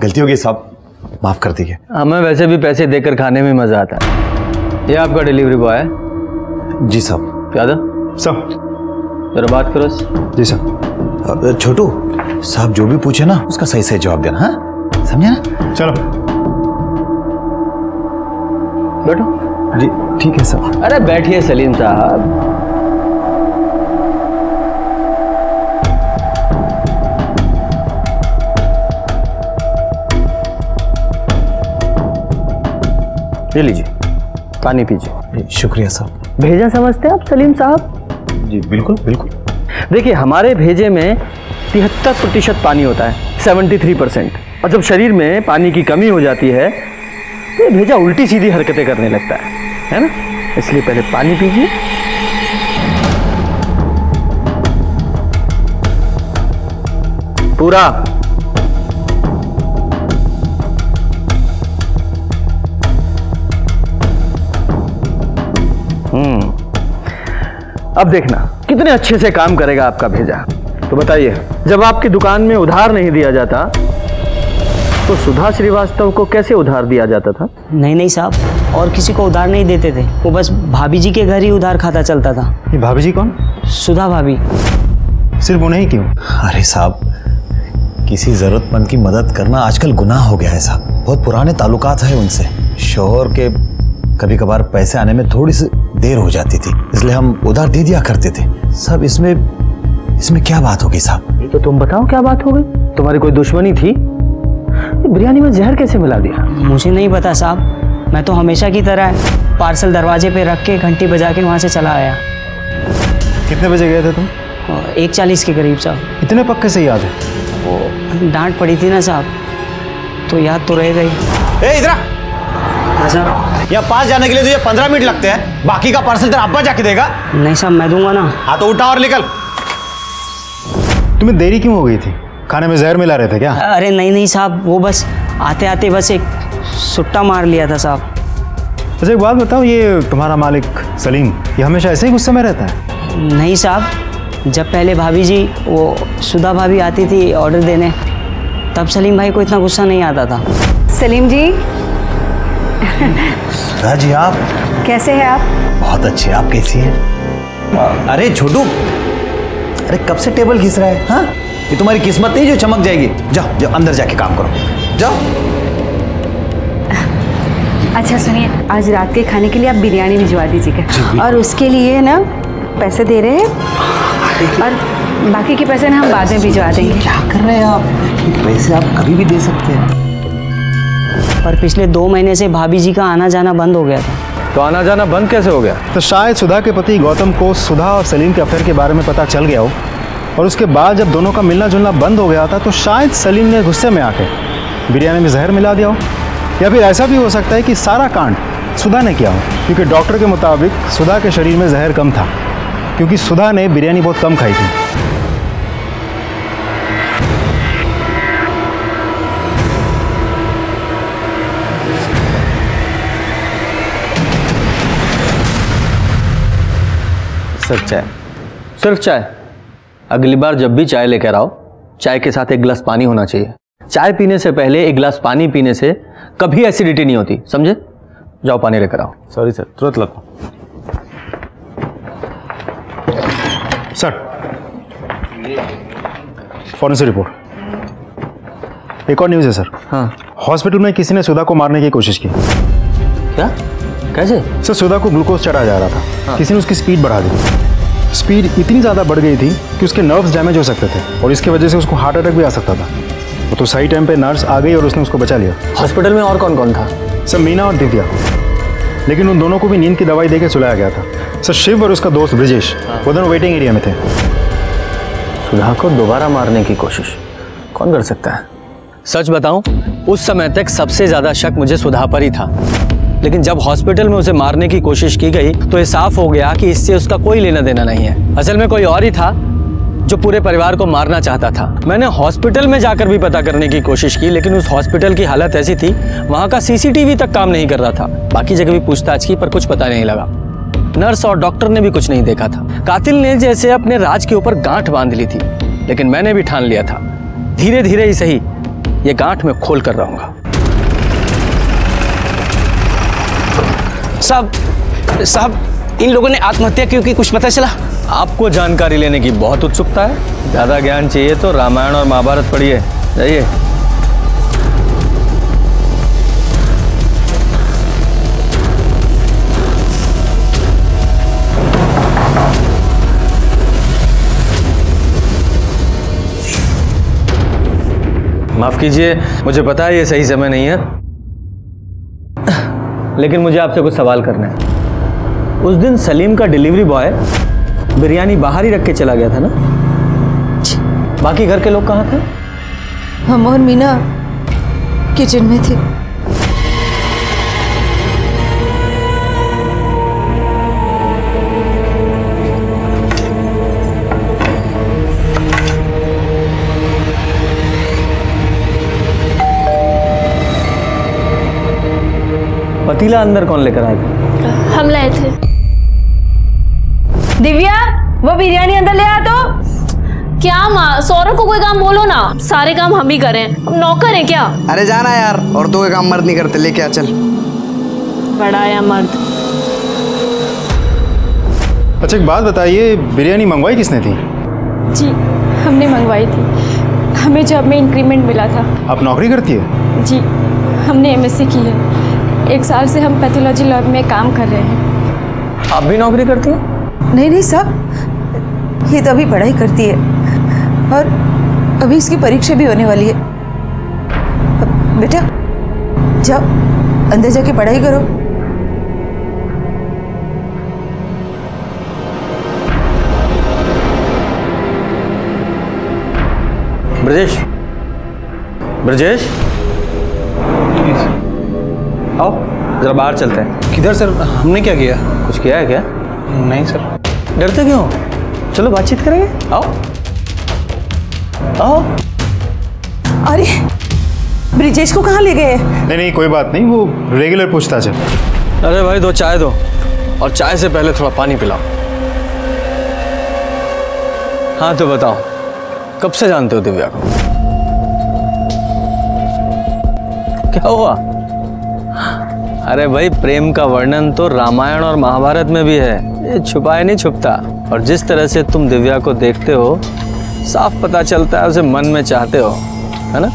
गलती हो गई साहब, माफ कर दीजिए। हमें वैसे भी पैसे देकर खाने में मजा आता है। ये आपका डिलीवरी बॉय है? जी साहब। यादव साहब, जरा बात करो। जी सर। छोटू साहब जो भी पूछे ना उसका सही सही जवाब देना, हाँ समझे ना? चलो बैठो। जी ठीक है सर। अरे बैठिए सलीम साहब। ये लीजिए पानी पीजिए। शुक्रिया साहब। भेजा समझते हैं आप सलीम साहब? जी बिल्कुल बिल्कुल। देखिए हमारे भेजे में 73% पानी होता है, 73%। और जब शरीर में पानी की कमी हो जाती है तो ये भेजा उल्टी सीधी हरकतें करने लगता है ना? इसलिए पहले पानी पीजिए। पूरा। अब देखना कितने अच्छे से काम करेगा आपका भेजा। तो बताइए, जब आपकी दुकान में उधार नहीं दिया जाता तो सुधा श्रीवास्तव को कैसे उधार दिया जाता था? नहीं साहब, और किसी को उधार नहीं देते थे, वो बस भाभी जी के घर ही उधार खाता चलता था। ये भाभी जी कौन? सुधा भाभी। सिर्फ उन्हें ही क्यों? अरे साहब, किसी जरूरतमंद की मदद करना आजकल गुनाह हो गया है साहब। बहुत पुराने ताल्लुकात है उनसे। शोहर के कभी कभार पैसे आने में थोड़ी सी देर हो जाती थी, इसलिए हम उधार दे दिया करते थे। सब इसमें क्या बात होगी साहब? तो तुम बताओ क्या बात हो गई? तुम्हारी कोई दुश्मनी थी? बिरयानी में जहर कैसे मिला दिया? मुझे नहीं पता साहब, मैं तो हमेशा की तरह पार्सल दरवाजे पे रख के घंटी बजा के वहाँ से चला आया। कितने बजे गए थे तुम? 1:40 के करीब साहब। इतने पक्के से याद है? वो डांट पड़ी थी ना साहब, तो याद तो रह गई। इधर यहाँ पास जाने के लिए तुझे 15 मिनट लगते हैं, बाकी का पार्सल तेरा अब्बा जाके देगा। नहीं साहब, मैं दूंगा ना। हाँ तो उठा और निकल। तुम्हें देरी क्यों हो गई थी? खाने में जहर मिला रहे थे क्या? अरे नहीं साहब, वो बस आते आते बस एक सुट्टा मार लिया था साहब। अच्छा एक बात बताओ, ये तुम्हारा मालिक सलीम ये हमेशा ऐसे ही गुस्से में रहता है? नहीं साहब, जब पहले भाभी जी वो सुधा भाभी आती थी ऑर्डर देने, तब सलीम भाई को इतना गुस्सा नहीं आता था। सलीम जी। सुधा जी आप कैसे हैं आप? बहुत अच्छे, आप कैसी हैं? अरे छोटू, अरे कब से टेबल घिस रहा है? हाँ, ये तुम्हारी किस्मत नहीं जो चमक जाएगी। जाओ जाओ अंदर जाके काम करो, जाओ। अच्छा सुनिए, आज रात के खाने के लिए आप बिरयानी भिजवा दीजिएगा, और उसके लिए ना पैसे दे रहे हैं, और बाकी के पैसे ना हम बाद में भिजवा देंगे। क्या कर रहे हैं आप? पैसे आप कभी भी दे सकते हैं। पर पिछले 2 महीने से भाभी जी का आना जाना बंद हो गया था। तो आना जाना बंद कैसे हो गया? तो शायद सुधा के पति गौतम को सुधा और सलीम के अफेयर के बारे में पता चल गया हो, और उसके बाद जब दोनों का मिलना जुलना बंद हो गया था तो शायद सलीम ने गुस्से में आके बिरयानी में जहर मिला दिया हो, या फिर ऐसा भी हो सकता है कि सारा कांड सुधा ने किया हो, क्योंकि डॉक्टर के मुताबिक सुधा के शरीर में जहर कम था, क्योंकि सुधा ने बिरयानी बहुत कम खाई थी। सिर्फ चाय? सिर्फ चाय? अगली बार जब भी चाय लेकर आओ, चाय के साथ एक गिलास पानी होना चाहिए। चाय पीने से पहले एक गिलास पानी पीने से कभी एसिडिटी नहीं होती, समझे? जाओ पानी लेकर आओ। सॉरी सर, तुरंत लगो। Sir, forensic report. एक और न्यूज़ है सर। हाँ। हॉस्पिटल में किसी ने सुधा को मारने की कोशिश की। क्या? कैसे? सर, सुधा को ग्लूकोज चढ़ाया जा रहा था। हाँ। किसी ने उसकी स्पीड बढ़ा दी। स्पीड इतनी ज़्यादा बढ़ गई थी कि उसके नर्व्स डैमेज हो सकते थे, और इसकी वजह से उसको हार्ट अटैक भी आ सकता था। तो सही टाइम पे नर्स आ गई और उसने उसको बचा लिया। हॉस्पिटल में और कौन कौन था? सर, मीना और दिव्या, लेकिन उन दोनों को भी नींद की दवाई देकर सुलाया गया था। सर, शिव और उसका दोस्त ब्रिजेश वो दोनों वेटिंग एरिया में थे। सुधा को दोबारा मारने की कोशिश कौन कर सकता है? सच बताऊं, उस समय तक सबसे ज्यादा शक मुझे सुधा पर ही था, लेकिन जब हॉस्पिटल में उसे मारने की कोशिश की गई तो ये साफ हो गया कि इससे उसका कोई लेना देना नहीं है। असल में कोई और ही था जो पूरे परिवार को मारना चाहता था। मैंने हॉस्पिटल में जाकर भी पता करने की कोशिश की, लेकिन उस हॉस्पिटल की हालत ऐसी थी, वहां का सीसीटीवी तक काम नहीं कर रहा था। बाकी जगह भी पूछताछ की पर कुछ पता नहीं लगा। नर्स और डॉक्टर ने भी कुछ नहीं देखा था। कातिल ने जैसे अपने राज के ऊपर गांठ बांध ली थी, लेकिन मैंने भी ठान लिया था, धीरे धीरे ही सही ये गांठ में खोल कर रहूंगा। साहब, इन लोगों ने आत्महत्या क्यों की, कुछ पता चला? आपको जानकारी लेने की बहुत उत्सुकता है? ज्यादा ज्ञान चाहिए तो रामायण और महाभारत पढ़िए। जाइए। माफ कीजिए, मुझे पता है ये सही समय नहीं है, लेकिन मुझे आपसे कुछ सवाल करना है। उस दिन सलीम का डिलीवरी बॉय बिरयानी बाहर ही रख के चला गया था ना? बाकी घर के लोग कहाँ थे? हम और मीना किचन में थे। नीला अंदर कौन लेकर आया था? हम लाए थे। दिव्या, वो बिरयानी अंदर ले आ तो। क्या माँ, सौरभ को कोई काम बोलो ना, सारे काम हम ही करें, हम नौकर हैं क्या? अरे जाना यार, औरतों के काम मर्द नहीं करते, लेके आ चल। बड़ा आया मर्द। अच्छा एक बात बताइए, बिरयानी मंगवाई किसने थी? जी हमने मंगवाई थी, हमें जॉब में इंक्रीमेंट मिला था। आप नौकरी करती है? जी हमने एमएससी की है, 1 साल से हम पैथोलॉजी लैब में काम कर रहे हैं। आप भी नौकरी करती हैं? नहीं साहब, ये तो अभी पढ़ाई करती है और अभी इसकी परीक्षा भी होने वाली है। बेटा जाओ अंदर जाके पढ़ाई करो। ब्रजेश, ब्रजेश, आओ जरा बाहर चलते हैं। किधर सर? हमने क्या किया? कुछ किया है क्या? नहीं सर। डरते क्यों? चलो बातचीत करेंगे, आओ आओ। अरे ब्रिजेश को कहाँ ले गए? नहीं नहीं कोई बात नहीं, वो रेगुलर पूछताछ है। अरे भाई 2 चाय दो, और चाय से पहले थोड़ा पानी पिलाओ। हाँ तो बताओ, कब से जानते हो दिव्या को? क्या हुआ? अरे भाई प्रेम का वर्णन तो रामायण और महाभारत में भी है, ये छुपाए नहीं छुपता। और जिस तरह से तुम दिव्या को देखते हो, साफ पता चलता है उसे मन में चाहते हो, है ना?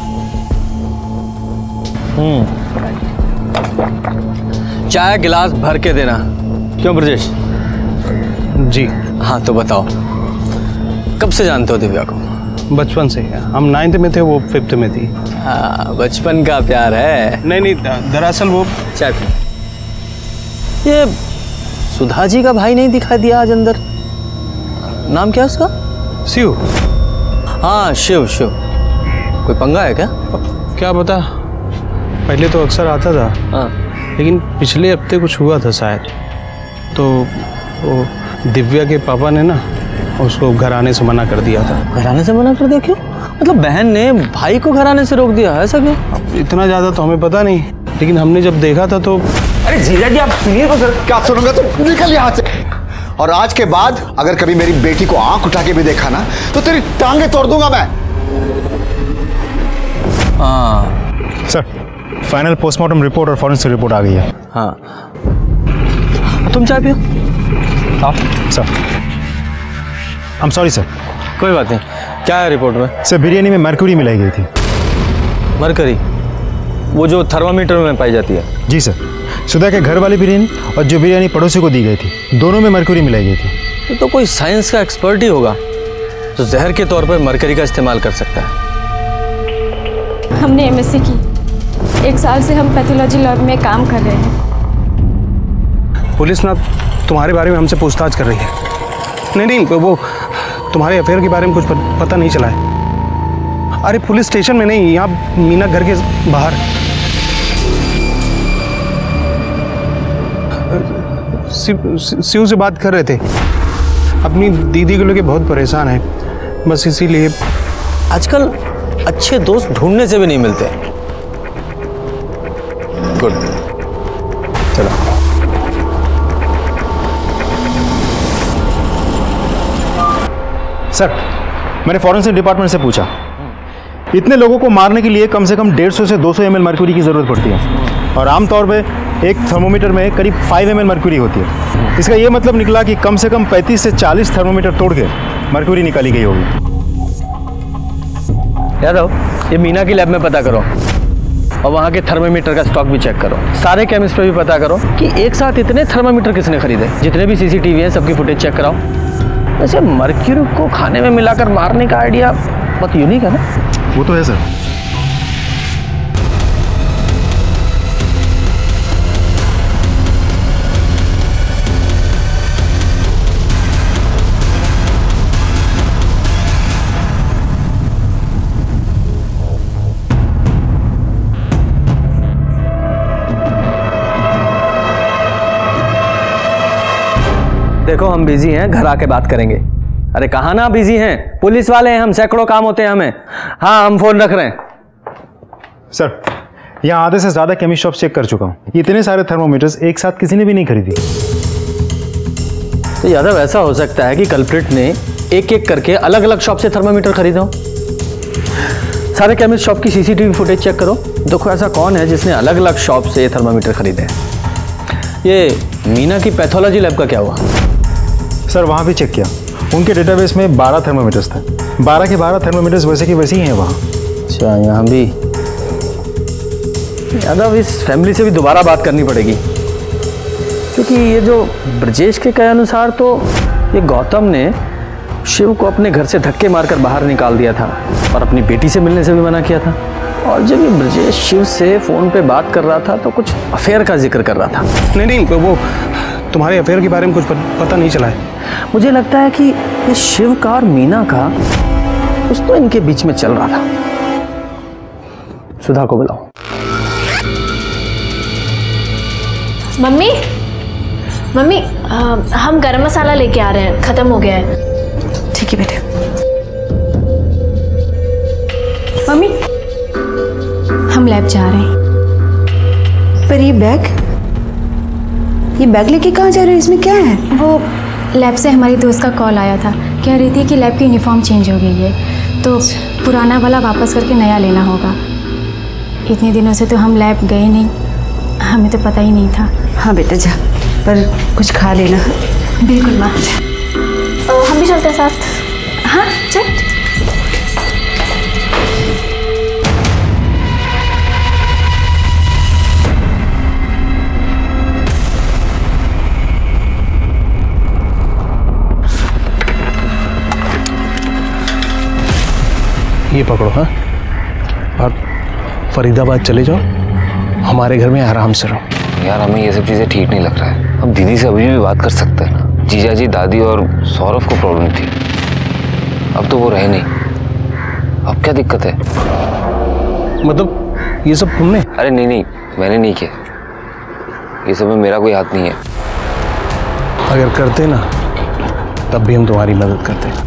चाय गिलास भर के देना। क्यों ब्रजेश? जी हाँ तो बताओ, कब से जानते हो दिव्या को? बचपन से। हम 9th में थे, वो 5th में थी। हाँ बचपन का प्यार है। नहीं, दरअसल वो चाय ये सुधा जी का भाई नहीं दिखाई दिया आज अंदर? नाम क्या है उसका? शिव। हाँ शिव। शिव कोई पंगा है क्या? क्या पता, पहले तो अक्सर आता था। हाँ। लेकिन पिछले हफ्ते कुछ हुआ था शायद, तो वो दिव्या के पापा ने ना उसको घर आने से मना कर दिया था। घर आने से मना कर दिया? क्यों? मतलब बहन ने भाई को घर आने से रोक दिया, ऐसा क्यों? इतना ज़्यादा तो हमें पता नहीं, लेकिन हमने जब देखा था तो। अरे जीजा जी आप सुनिए तो सर। क्या सुनूंगा? तो निकल यहाँ से। और आज के बाद अगर कभी मेरी बेटी को आंख उठा के भी देखा ना, तो तेरी टांगे तोड़ दूंगा मैं। हाँ सर, फाइनल पोस्टमार्टम रिपोर्ट और फॉरेंसिक रिपोर्ट आ गई है। हाँ तुम चाय पियो। आप sir. I am sorry sir. कोई बात नहीं। क्या है रिपोर्ट में? सर बिरयानी में मरक्यूरी मिलाई गई थी। मरकरी? वो जो थर्मामीटर में पाई जाती है? जी सर। सुधा के घर वाली बिरयानी और जो बिरयानी पड़ोसी को दी गई थी, दोनों में मरक्यूरी मिलाई गई थी। ये तो कोई साइंस का एक्सपर्ट ही होगा जो जहर के तौर पर मरकरी का इस्तेमाल कर सकता है। हमने एमएससी की, 1 साल से हम पैथोलॉजी लैब में काम कर रहे हैं। पुलिस ना तुम्हारे बारे में हमसे पूछताछ कर रही है। नहीं, वो तुम्हारे अफेयर के बारे में कुछ पता नहीं चला है। अरे पुलिस स्टेशन में नहीं, यहाँ मीना घर के बाहर। शिव से बात कर रहे थे, अपनी दीदी को लेके बहुत परेशान है, बस इसीलिए। आजकल अच्छे दोस्त ढूंढने से भी नहीं मिलते। गुड, चलो। सर मैंने फॉरेंसिक डिपार्टमेंट से पूछा, इतने लोगों को मारने के लिए कम से कम 150 से 200 ml मरक्यूरी की ज़रूरत पड़ती है, और आमतौर पे एक थर्मोमीटर में करीब 5 ml मरक्यूरी होती है। इसका ये मतलब निकला कि कम से कम 35 से 40 थर्मोमीटर तोड़ के मरक्यूरी निकाली गई होगी। यादव, ये मीना की लैब में पता करो और वहाँ के थर्मोमीटर का स्टॉक भी चेक करो। सारे केमिस्ट पे भी पता करो कि एक साथ इतने थर्मोमीटर किसने खरीदे। जितने भी सीसीटीवी हैं सबकी फुटेज चेक कराओ। वैसे मर्क्यूरी को खाने में मिलाकर मारने का आइडिया बहुत यूनिक है ना? वो तो है सर। देखो हम बिजी हैं, घर आके बात करेंगे। अरे कहाँ ना बिजी हैं, पुलिस वाले हैं हम, सैकड़ों काम होते हैं हमें। हाँ हम फोन रख रहे हैं। सर यहाँ आधे से ज़्यादा केमिस्ट शॉप चेक कर चुका हूँ, इतने सारे थर्मोमीटर्स एक साथ किसी ने भी नहीं खरीदी। तो यादव ऐसा हो सकता है कि कल्प्रिट ने एक एक करके अलग अलग शॉप से थर्मामीटर खरीदा हो। सारे केमिस्ट शॉप की सीसीटीवी फुटेज चेक करो, देखो ऐसा कौन है जिसने अलग अलग शॉप से ये थर्मामीटर खरीदे हैं। ये मीना की पैथोलॉजी लैब का क्या हुआ? सर वहाँ भी चेक किया, उनके डेटाबेस में 12 थर्मामीटर्स थे। 12 के 12 थर्मामीटर्स वैसे की वैसे ही हैं वहाँ। अच्छा, यहाँ भी। यादव इस फैमिली से भी दोबारा बात करनी पड़ेगी, क्योंकि ये जो ब्रजेश के कहे अनुसार तो ये गौतम ने शिव को अपने घर से धक्के मारकर बाहर निकाल दिया था और अपनी बेटी से मिलने से भी मना किया था। और जब ये ब्रजेश शिव से फोन पे बात कर रहा था तो कुछ अफेयर का जिक्र कर रहा था। नहीं, वो तुम्हारे अफेयर के बारे में कुछ पता नहीं चला है। मुझे लगता है कि ये शिव का और मीना का कुछ तो इनके बीच में चल रहा था। सुधा को बुलाओ। मम्मी, मम्मी हम गरम मसाला लेके आ रहे हैं, खत्म हो गया है। ठीक है बेटे। मम्मी हम लैब जा रहे हैं। पर ये बैग लेके कहाँ जा रहे हो? इसमें क्या है? वो लैब से हमारी दोस्त का कॉल आया था, कह रही थी कि लैब की यूनिफॉर्म चेंज हो गई है, तो पुराना वाला वापस करके नया लेना होगा। इतने दिनों से तो हम लैब गए नहीं, हमें तो पता ही नहीं था। हाँ बेटा जा, पर कुछ खा लेना। बिल्कुल माँ। हम भी चलते हैं साथ। हाँ चल। ये पकड़ो। हाँ, और फरीदाबाद चले जाओ, हमारे घर में आराम से रहो। यार हमें ये सब चीज़ें ठीक नहीं लग रहा है। हम दीदी से अभी भी बात कर सकते हैं ना। जीजा जी, दादी और सौरभ को प्रॉब्लम थी, अब तो वो रहे नहीं। अब क्या दिक्कत है? मतलब ये सब तुमने? अरे नहीं, मैंने नहीं किया। ये सब में मेरा कोई हाथ नहीं है। अगर करते ना तब भी हम तुम्हारी मदद करते।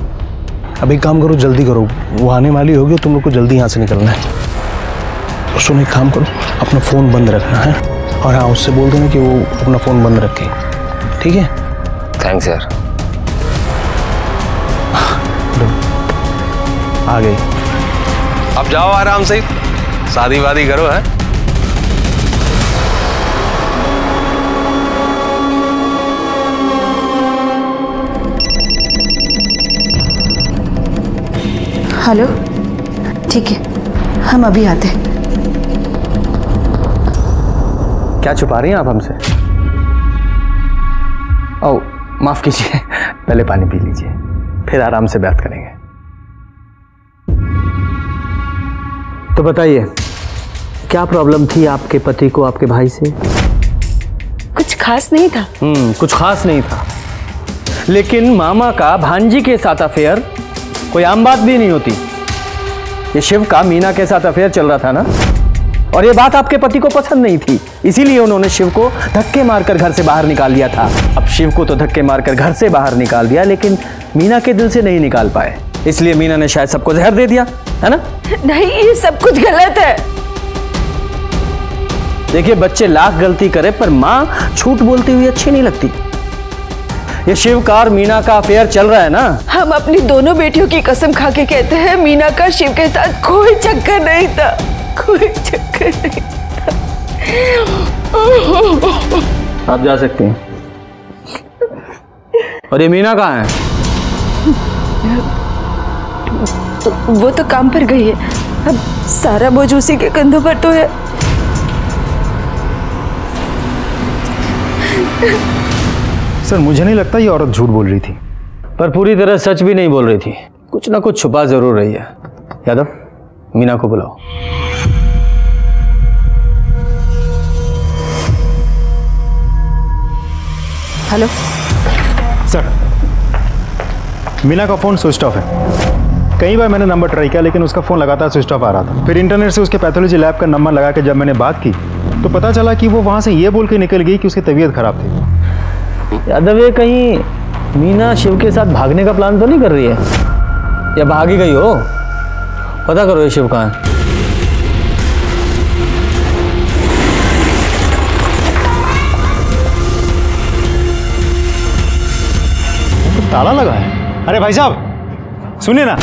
अब एक काम करो, जल्दी करो, वो आने वाली होगी, तुम लोग को जल्दी यहाँ से निकलना है। तो सुनो, एक काम करो, अपना फ़ोन बंद रखना है, और हाँ उससे बोल देना कि वो अपना फ़ोन बंद रखे, ठीक है? थैंक्स यार। आ गए। अब जाओ आराम से, शादी वादी करो। है हेलो, ठीक है, हम अभी आते हैं। क्या छुपा रही हैं आप हमसे? ओ माफ कीजिए, पहले पानी पी लीजिए, फिर आराम से बात करेंगे। तो बताइए, क्या प्रॉब्लम थी आपके पति को आपके भाई से? कुछ खास नहीं था। कुछ खास नहीं था, लेकिन मामा का भांजी के साथ अफेयर कोई आम बात भी नहीं होती। ये शिव का मीना के साथ अफेयर चल रहा था ना, और ये बात आपके पति को पसंद नहीं थी, इसीलिए उन्होंने शिव को धक्के मारकर घर से बाहर निकाल दिया था। अब शिव को तो धक्के मारकर घर से बाहर निकाल दिया, लेकिन मीना के दिल से नहीं निकाल पाए, इसलिए मीना ने शायद सबको जहर दे दिया, है ना? नहीं, ये सब कुछ गलत है। देखिए, बच्चे लाख गलती करे पर माँ झूठ बोलती हुई अच्छी नहीं लगती। ये शिव का और मीना का अफेयर चल रहा है ना। हम अपनी दोनों बेटियों की कसम खा के कहते हैं, मीना का शिव के साथ कोई चक्कर नहीं था, कोई चक्कर नहीं था। आप जा सकते हैं। और ये मीना कहाँ है? वो तो काम पर गई है, अब सारा बोझ उसी के कंधों पर तो है। सर मुझे नहीं लगता ये औरत झूठ बोल रही थी, पर पूरी तरह सच भी नहीं बोल रही थी, कुछ ना कुछ छुपा जरूर रही है। यादव, मीना को बुलाओ। हेलो सर, मीना का फोन स्विच ऑफ है। कई बार मैंने नंबर ट्राई किया, लेकिन उसका फोन लगातार स्विच ऑफ आ रहा था। फिर इंटरनेट से उसके पैथोलॉजी लैब का नंबर लगा के जब मैंने बात की तो पता चला कि वो वहां से ये बोल के निकल गई कि उसकी तबीयत खराब थी। यादव, ये कहीं मीना शिव के साथ भागने का प्लान तो नहीं कर रही है, या भाग ही गई हो? पता करो ये शिव कहाँ है। ताला लगा है? अरे भाई साहब सुनिए ना।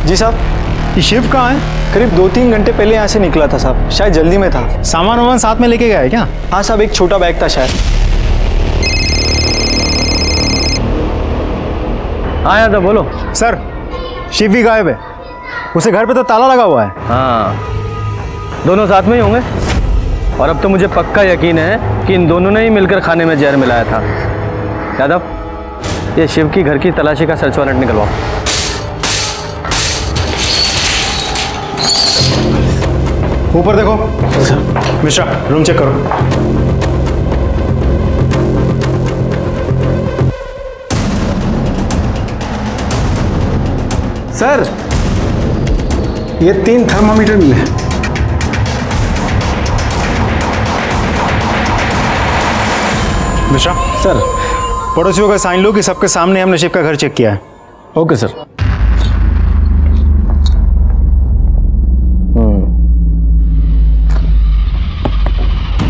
जी साहब। ये शिव कहाँ है? करीब 2-3 घंटे पहले यहाँ से निकला था साहब, शायद जल्दी में था। सामान वामान साथ में लेके गया है क्या? हाँ साहब, एक छोटा बैग था शायद। आया था, बोलो। सर शिव भी गायब है, उसे घर पे तो ताला लगा हुआ है। हाँ, दोनों साथ में ही होंगे। और अब तो मुझे पक्का यकीन है कि इन दोनों ने ही मिलकर खाने में जहर मिलाया था। यादव, ये शिव की घर की तलाशी का सर्च वारंट निकलवाओ। ऊपर देखो। मिश्रा, रूम चेक करो। सर, ये 3 थर्मामीटर मिले। मिश्रा सर, पड़ोसियों का साइन लो कि सबके सामने हमने शिव का घर चेक किया है। Okay sir.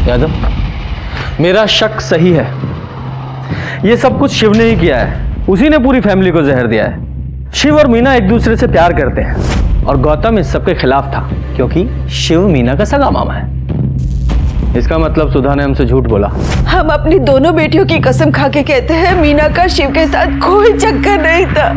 यादव, मेरा शक सही है। ये सब कुछ शिव ने ही किया है। उसी ने पूरी फैमिली को जहर दिया है। शिव और मीना एक दूसरे से प्यार करते हैं और गौतम इस सब के खिलाफ था क्योंकि शिव मीना का सगा मामा है। इसका मतलब सुधा ने हमसे झूठ बोला। हम अपनी दोनों बेटियों की कसम खा के कहते हैं मीना का शिव के साथ कोई चक्कर नहीं था।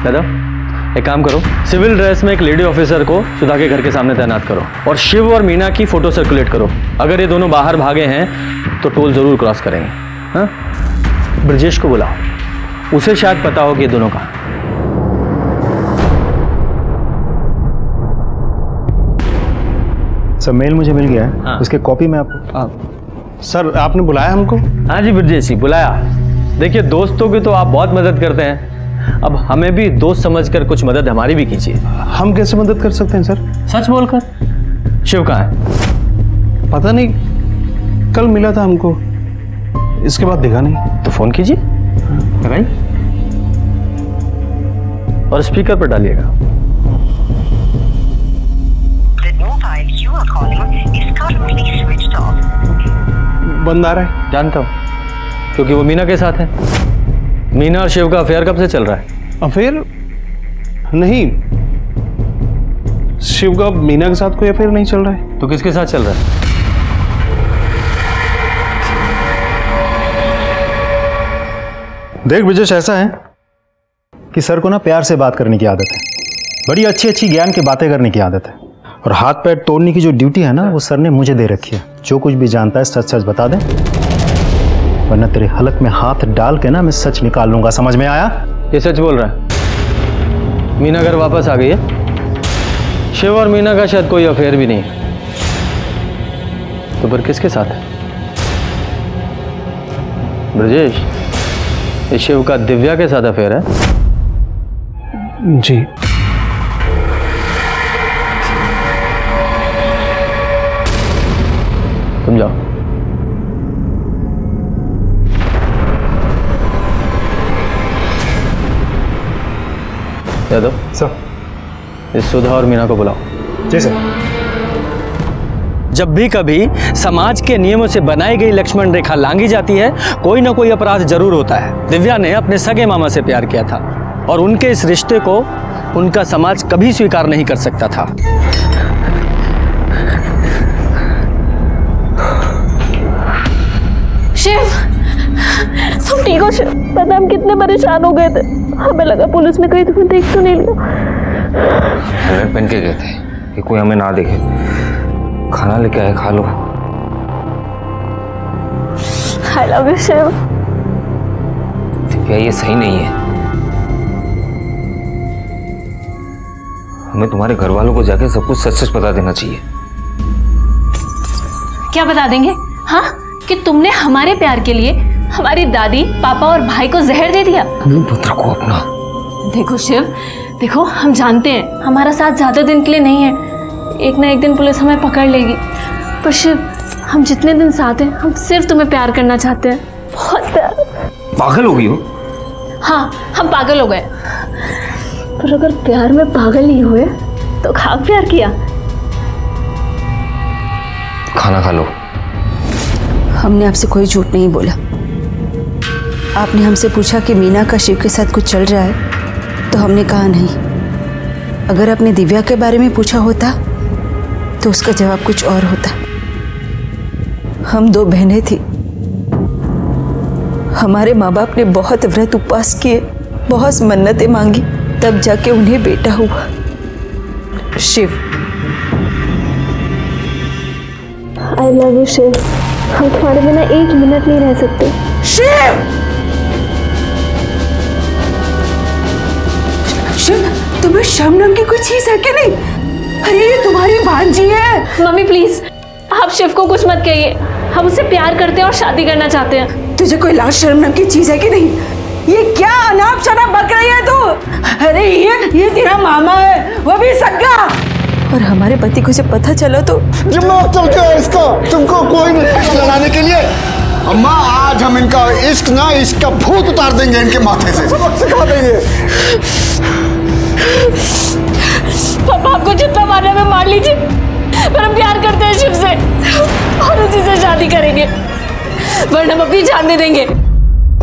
यादव, एक काम करो, सिविल ड्रेस में एक लेडी ऑफिसर को सुधा के घर के सामने तैनात करो और शिव और मीना की फोटो सर्कुलेट करो। अगर ये दोनों बाहर भागे हैं तो टोल जरूर क्रॉस करेंगे। हाँ, ब्रजेश को बुलाओ, उसे शायद पता हो कि ये दोनों कहाँ। सर मेल मुझे मिल गया है। हाँ। उसके कॉपी में आपको। सर आपने बुलाया हमको? हाँ जी ब्रजेश जी, बुलाया। देखिए, दोस्तों की तो आप बहुत मदद करते हैं, अब हमें भी दोस्त समझकर कुछ मदद हमारी भी कीजिए। हम कैसे मदद कर सकते हैं सर? सच बोलकर। शिव कहाँ है? पता नहीं, कल मिला था हमको, इसके बाद देखा नहीं। तो फोन कीजिए, लगाइए और स्पीकर पर डालिएगा। बंद आ रहा है। जानता हूँ, क्योंकि वो मीना के साथ है। मीना और शिव का अफेयर कब से चल रहा है? अफेयर नहीं, शिव का मीना के साथ कोई अफेयर नहीं चल रहा है। तो किसके साथ चल रहा है? देख ब्रजेश, ऐसा है कि सर को ना प्यार से बात करने की आदत है, बड़ी अच्छी अच्छी ज्ञान की बातें करने की आदत है, और हाथ पैर तोड़ने की जो ड्यूटी है ना वो सर ने मुझे दे रखी है। जो कुछ भी जानता है सच सच बता दे, वरना तेरे हलक में हाथ डाल के ना मैं सच निकाल लूंगा। समझ में आया? ये सच बोल रहा है। मीना घर वापस आ गई है। शिव और मीना का शायद कोई अफेयर भी नहीं है। तो फिर किसके साथ है? ब्रजेश, ये शिव का दिव्या के साथ अफेयर है? जी। तुम जाओ। यादव सर, इस सुधा और मीना को बुलाओ। जी सर। जब भी कभी समाज के नियमों से बनाई गई लक्ष्मण रेखा लांघी जाती है, कोई ना कोई अपराध जरूर होता है। दिव्या ने अपने सगे मामा से प्यार किया था और उनके इस रिश्ते को उनका समाज कभी स्वीकार नहीं कर सकता था। शिव, तुम ठीक हो शिव? पता हम कितने परेशान हो गए थे, हमें लगा पुलिस ने कहीं तुम्हें देख तो नहीं लिया। हेलमेट पहन के गए थे कि कोई हमें ना देखे। खाना लेके आए, खा लो। I love you Shiv. Divya, ये सही नहीं है। हमें तुम्हारे घर वालों को जाके सब कुछ सच सच बता देना चाहिए। क्या बता देंगे? हाँ, कि तुमने हमारे प्यार के लिए हमारी दादी, पापा और भाई को जहर दे दिया। पुत्र को अपना। देखो शिव, देखो, हम जानते हैं हमारा साथ ज्यादा दिन के लिए नहीं है। एक ना एक दिन पुलिस हमें पकड़ लेगी। पर शिव, हम जितने दिन साथ हैं, हम सिर्फ तुम्हें प्यार करना चाहते हैं, बहुत प्यार। पागल हो गई हो? हाँ, हम पागल हो गए। पर अगर प्यार में पागल नहीं हुए तो खाक प्यार किया। खाना खा लो। हमने आपसे कोई झूठ नहीं बोला। आपने हमसे पूछा कि मीना का शिव के साथ कुछ चल रहा है, तो हमने कहा नहीं। अगर आपने दिव्या के बारे में पूछा होता तो उसका जवाब कुछ और होता। हम 2 बहनें थी। हमारे माँ बाप ने बहुत व्रत उपवास किए, बहुत मन्नतें मांगी, तब जाके उन्हें बेटा हुआ, Shiv. I love you Shiv. हम तुम्हारे बिना 1 मिनट नहीं रह सकते। शिव! शिव, तुम्हें शर्म नाम की कोई चीज है कि नहीं? अरे ये तुम्हारी भांजी है। मम्मी प्लीज, आप शिव को कुछ मत कहिए। हम उससे प्यार करते हैं और शादी करना चाहते हैं। तुझे कोई लाज शर्म नाम की चीज है कि नहीं? ये क्या अनाप शनाप बक रही है तू? अरे ये तेरा मामा है, वो भी सगा। और हमारे पति को से पता चला तो दिमाग चल गया इसका। तुमको कोई नहीं लड़ाने के लिए। अम्मा, आज हम इनका इश्क ना, इसका भूत उतार देंगे इनके माथे से, सबक सिखा देंगे। पापा आपको जितना मारने में मार लीजिए, पर हम प्यार करते हैं शिव से और उसी से शादी करेंगे, वरना हम अपनी जान दे देंगे।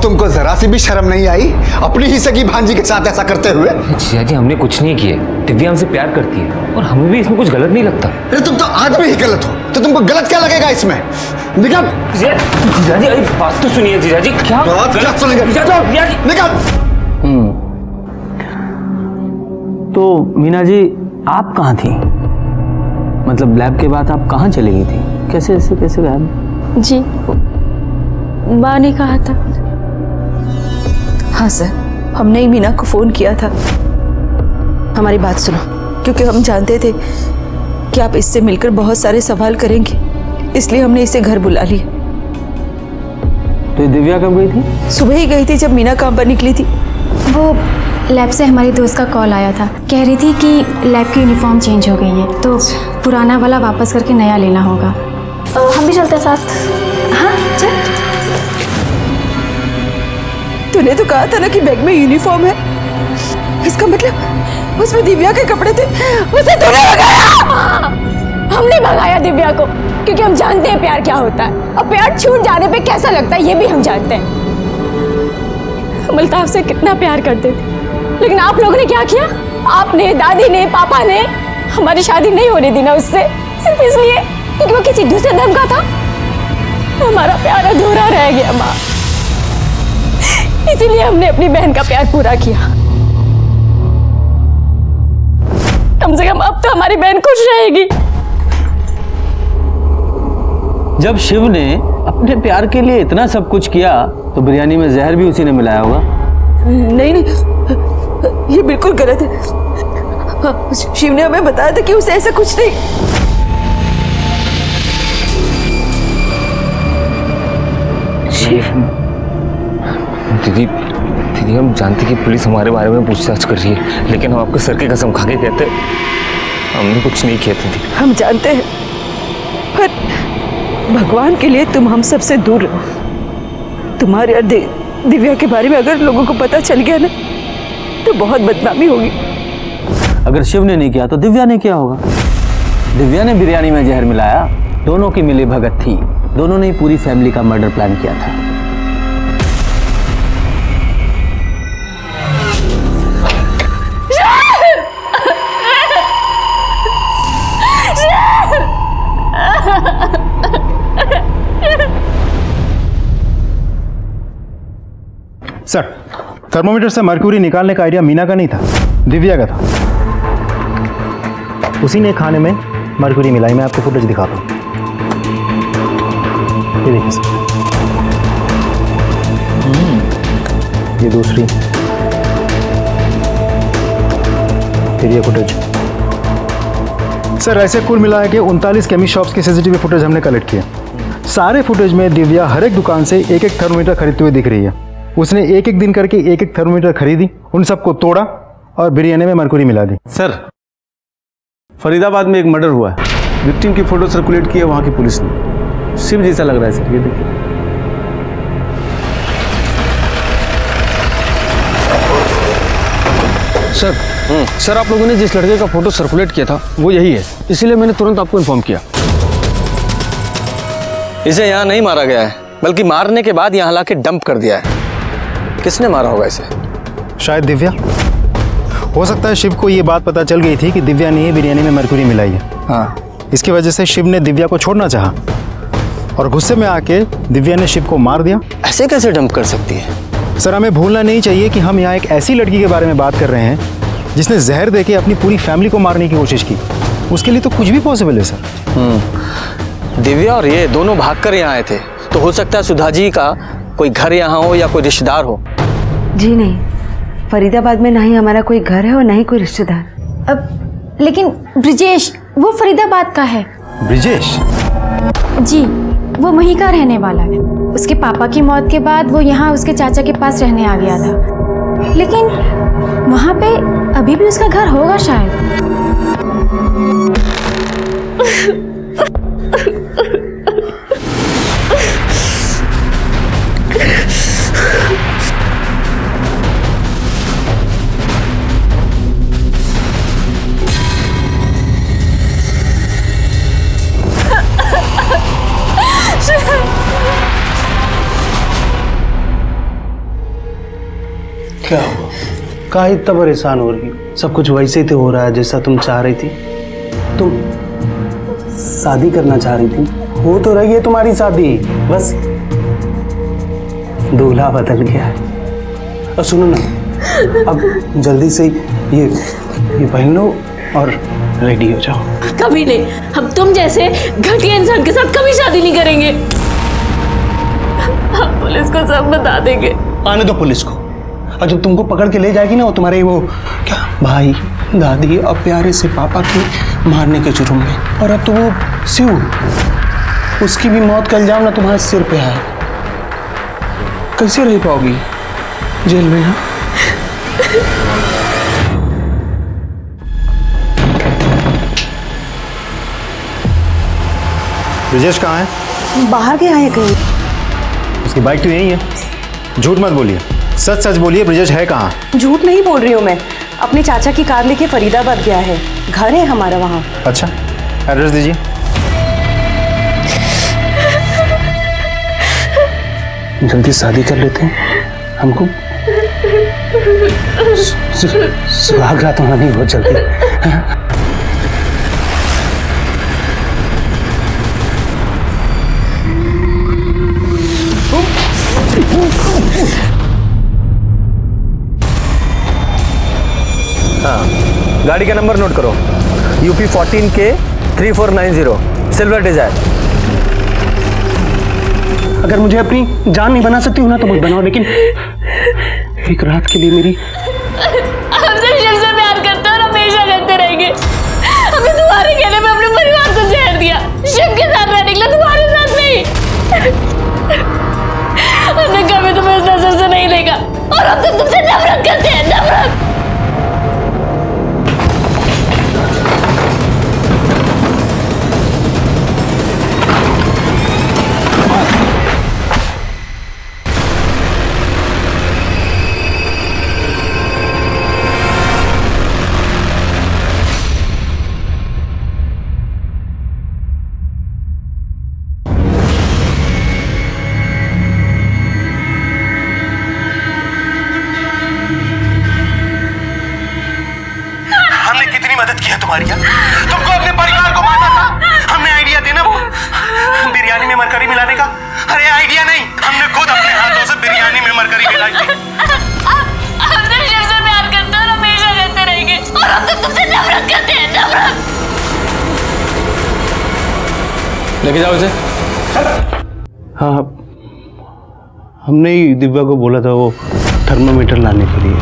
तुमको जरा सी भी शर्म नहीं आई अपनी ही सगी भांजी के साथ ऐसा करते हुए? जीजा जी, हमने कुछ नहीं किया। दिव्या हमसे प्यार करती है और हमें भी इसमें कुछ गलत नहीं लगता। अरे तुम तो आदमी ही गलत हो, तो तुमको गलत क्या लगेगा इसमें? निकल। जीजा जी, अरे बात तो सुनिए जीजा जी। क्या बात गलत सुनेंगे? निकल। तो मीना जी, आप कहाँ थी? मतलब लैब के बाद आप कहाँ चली गई थी? कैसे गायब? जी, माँ ने कहा था। हाँ सर, हमने ही मीना को फोन किया था। हमारी बात सुनो, क्योंकि हम जानते थे कि आप इससे मिलकर बहुत सारे सवाल करेंगे, इसलिए हमने इसे घर बुला लिया। तो दिव्या कब गई थी? सुबह ही गई थी, जब मीना काम पर निकली थी। वो लैब से हमारी दोस्त का कॉल आया था, कह रही थी कि लैब की यूनिफॉर्म चेंज हो गई है, तो पुराना वाला वापस करके नया लेना होगा। हम भी चलते हैं साथ। हाँ चल। तूने तो कहा था ना कि बैग में यूनिफॉर्म है, इसका मतलब उसमें दिव्या के कपड़े थे, उसे तूने भगाया। हमने भगाया दिव्या को, क्योंकि हम जानते हैं प्यार क्या होता है और प्यार छूट जाने पे कैसा लगता है, ये भी हम जानते हैं। हम अल्ताफ से कितना प्यार करते थे, लेकिन आप लोगों ने क्या किया? आपने, दादी ने, पापा ने हमारी शादी नहीं होने दी ना उससे, सिर्फ इसलिए क्योंकि वो किसी दूसरे धर्म का था। हमारा प्यार अधूरा रह गया माँ, इसीलिए हमने अपनी बहन का प्यार पूरा किया। कम से कम अब तो हमारी बहन खुश रहेगी। जब शिव ने अपने प्यार के लिए इतना सब कुछ किया, तो बिरयानी में जहर भी उसी ने मिलाया होगा। नहीं, ये बिल्कुल गलत है। शिव ने हमें बताया था कि उसे ऐसा कुछ नहीं। शिव, दीदी हम जानते कि पुलिस हमारे बारे में पूछताछ कर रही है, लेकिन हम आपके सर की कसम खा के कहते हमने कुछ नहीं किया था। हम जानते हैं, पर भगवान के लिए तुम हम सबसे दूर रहो। तुम्हारे और दिव्या के बारे में अगर लोगों को पता चल गया ना, तो बहुत बदनामी होगी। अगर शिव ने नहीं किया तो दिव्या ने किया होगा। दिव्या ने बिरयानी में जहर मिलाया, दोनों की मिली भगत थी, दोनों ने पूरी फैमिली का मर्डर प्लान किया था। सर, थर्मोमीटर से मर्क्यूरी निकालने का आइडिया मीना का नहीं था, दिव्या का था। उसी ने खाने में मर्क्यूरी मिलाई। मैं आपको फुटेज दिखाता हूँ, ये देखिए सर, ये दूसरी, फिर ये फुटेज। सर, ऐसे कुल मिला के 39 केमिस्ट शॉप्स की सीसीटीवी फुटेज हमने कलेक्ट किया। सारे फुटेज में दिव्या हर एक दुकान से एक एक थर्मोमीटर खरीदते हुए दिख रही है। उसने एक एक दिन करके एक एक थर्मोमीटर खरीदी, उन सबको तोड़ा और बिरयानी में मरकुरी मिला दी। सर, फरीदाबाद में एक मर्डर हुआ है, विक्टिम की फोटो सर्कुलेट की है वहां की पुलिस ने। शिव जैसा लग रहा है सर, ये देखिए। सर आप लोगों ने जिस लड़के का फोटो सर्कुलेट किया था वो यही है, इसीलिए मैंने तुरंत आपको इन्फॉर्म किया। इसे यहाँ नहीं मारा गया है, बल्कि मारने के बाद यहाँ लाके डंप कर दिया है। किसने मारा होगा इसे? शायद दिव्या। हो सकता है शिव को ये बात पता चल गई थी कि दिव्या ने बिरयानी में मरकुरी मिलाई है। हाँ, इसकी वजह से शिव ने दिव्या को छोड़ना चाहा और गुस्से में आके दिव्या ने शिव को मार दिया। ऐसे कैसे डंप कर सकती है? सर, हमें भूलना नहीं चाहिए कि हम यहाँ एक ऐसी लड़की के बारे में बात कर रहे हैं जिसने जहर देके अपनी पूरी फैमिली को मारने की कोशिश की। उसके लिए तो कुछ भी पॉसिबल है सर। दिव्या और ये दोनों भागकर यहाँ आए थे, तो हो सकता है सुधा जी का कोई घर यहाँ हो या कोई रिश्तेदार हो। जी नहीं, फरीदाबाद में ना ही हमारा कोई घर है और ना ही कोई रिश्तेदार। अब लेकिन ब्रिजेश वो फरीदाबाद का है। ब्रिजेश? जी, वो वहीं का रहने वाला है। उसके पापा की मौत के बाद वो यहाँ उसके चाचा के पास रहने आ गया था, लेकिन वहाँ पे अभी भी उसका घर होगा शायद। क्या हुआ? काहे इतना परेशान हो रही हो? सब कुछ वैसे ही तो हो रहा है जैसा तुम चाह रही थी। तुम शादी करना चाह रही थी, हो तो रही है तुम्हारी शादी, बस दूल्हा बदल गया है। और सुनो ना, अब जल्दी से ये पहन लो और रेडी हो जाओ। कभी नहीं, हम तुम जैसे घटिया इंसान के साथ कभी शादी नहीं करेंगे। हम पुलिस को सब बता देंगे। आने दो पुलिस को, और जब तुमको पकड़ के ले जाएगी ना वो तुम्हारे वो क्या भाई दादी और प्यारे से पापा के मारने के जुर्म में, और अब तो वो शिव, उसकी भी मौत का इल्जाम ना तुम्हारे सिर पे है। कैसे रह पाओगी जेल में? हाँ, ब्रिजेश कहाँ है? बाहर गया है कहीं। उसकी बाइक तो यही है। झूठ मत बोलिए, सच सच बोलिए, ब्रिजेश है कहाँ? झूठ नहीं बोल रही हूँ मैं, अपने चाचा की कार लेके फरीदाबाद गया है, घर है हमारा वहाँ। अच्छा, एड्रेस दीजिए। जल्दी शादी कर लेते हैं, हमको सुहाग रात होना नहीं बहुत जल्दी। हाँ, गाड़ी का नंबर नोट करो, UP 14K 3490 सिल्वर डिजायर। अगर मुझे अपनी जान नहीं बना सकती हूँ ना तो मत बनाओ, लेकिन एक रात के लिए मेरी। हम सिर्फ शिव से प्यार करते हैं और हमेशा करते रहेंगे। हमने तुम्हारे कहने पे अपने परिवार को जहर दिया, शिव के साथ रहने के लिए, तुम्हारे साथ नहीं। हमने कभी तुम्हें इस नजर से नहीं देखा और अब तक तुमसे नफरत करते हैं, नफरत। तुमको अपने परिवार को मारना था, हमने आइडिया देना वो बिरयानी में मरकरी मिलाने का। अरे आइडिया नहीं, हमने खुद अपने हाथों से बिरयानी में मरकरी मिलाई थी। हम सिर्फ शिव से प्यार करते हैं और हमेशा करते रहेंगे और अब तक तुमसे नफरत करते हैं, नफरत। लेके जाओ इसे। हाँ, हमने ही दिव्या को बोला था वो थर्मामीटर लाने के लिए।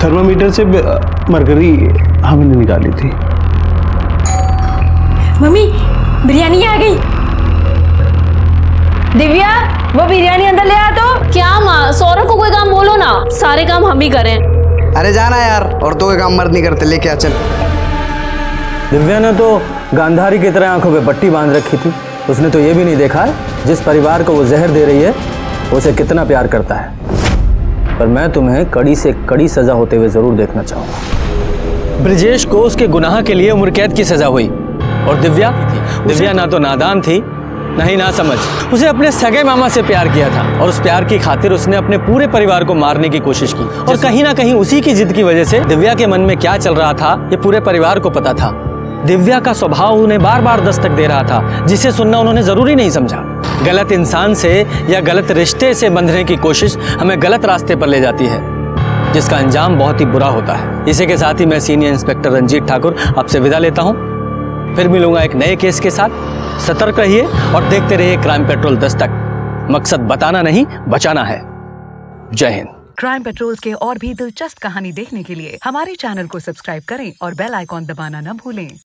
थर्मामीटर से मरकरी हमने निकाली थी। मम्मी, बिरयानी आ गई। दिव्या, वो बिरयानी अंदर ले आ। तो क्या माँ, सौरभ को कोई काम बोलो ना, सारे काम हम ही करें। अरे जाना यार, औरतों के काम मर्द नहीं करते, लेके आ चल। दिव्या ने तो गांधारी की तरह आंखों पे पट्टी बांध रखी थी। उसने तो ये भी नहीं देखा जिस परिवार को वो जहर दे रही है उसे कितना प्यार करता है। पर मैं तुम्हें कड़ी से कड़ी सजा होते हुए जरूर देखना चाहूंगा। ब्रिजेश को उसके गुनाह के लिए उम्र कैद की सजा हुई और दिव्या ना तो नादान थी नहीं ना समझ, उसे अपने सगे मामा से प्यार किया था और उस प्यार की खातिर उसने अपने पूरे परिवार को मारने की कोशिश की। और कहीं ना कहीं उसी की जिद की वजह से दिव्या के मन में क्या चल रहा था ये पूरे परिवार को पता था। दिव्या का स्वभाव उन्हें बार बार दस्तक दे रहा था, जिसे सुनना उन्होंने जरूरी नहीं समझा। गलत इंसान से या गलत रिश्ते से बंधने की कोशिश हमें गलत रास्ते पर ले जाती है, जिसका अंजाम बहुत ही बुरा होता है। इसी के साथ ही मैं सीनियर इंस्पेक्टर रंजीत ठाकुर आपसे विदा लेता हूं। फिर मिलूंगा एक नए केस के साथ। सतर्क रहिए और देखते रहिए क्राइम पेट्रोल दस्तक। मकसद बताना नहीं, बचाना है। जय हिंद। क्राइम पेट्रोल के और भी दिलचस्प कहानी देखने के लिए हमारे चैनल को सब्सक्राइब करें और बेल आइकॉन दबाना न भूलें।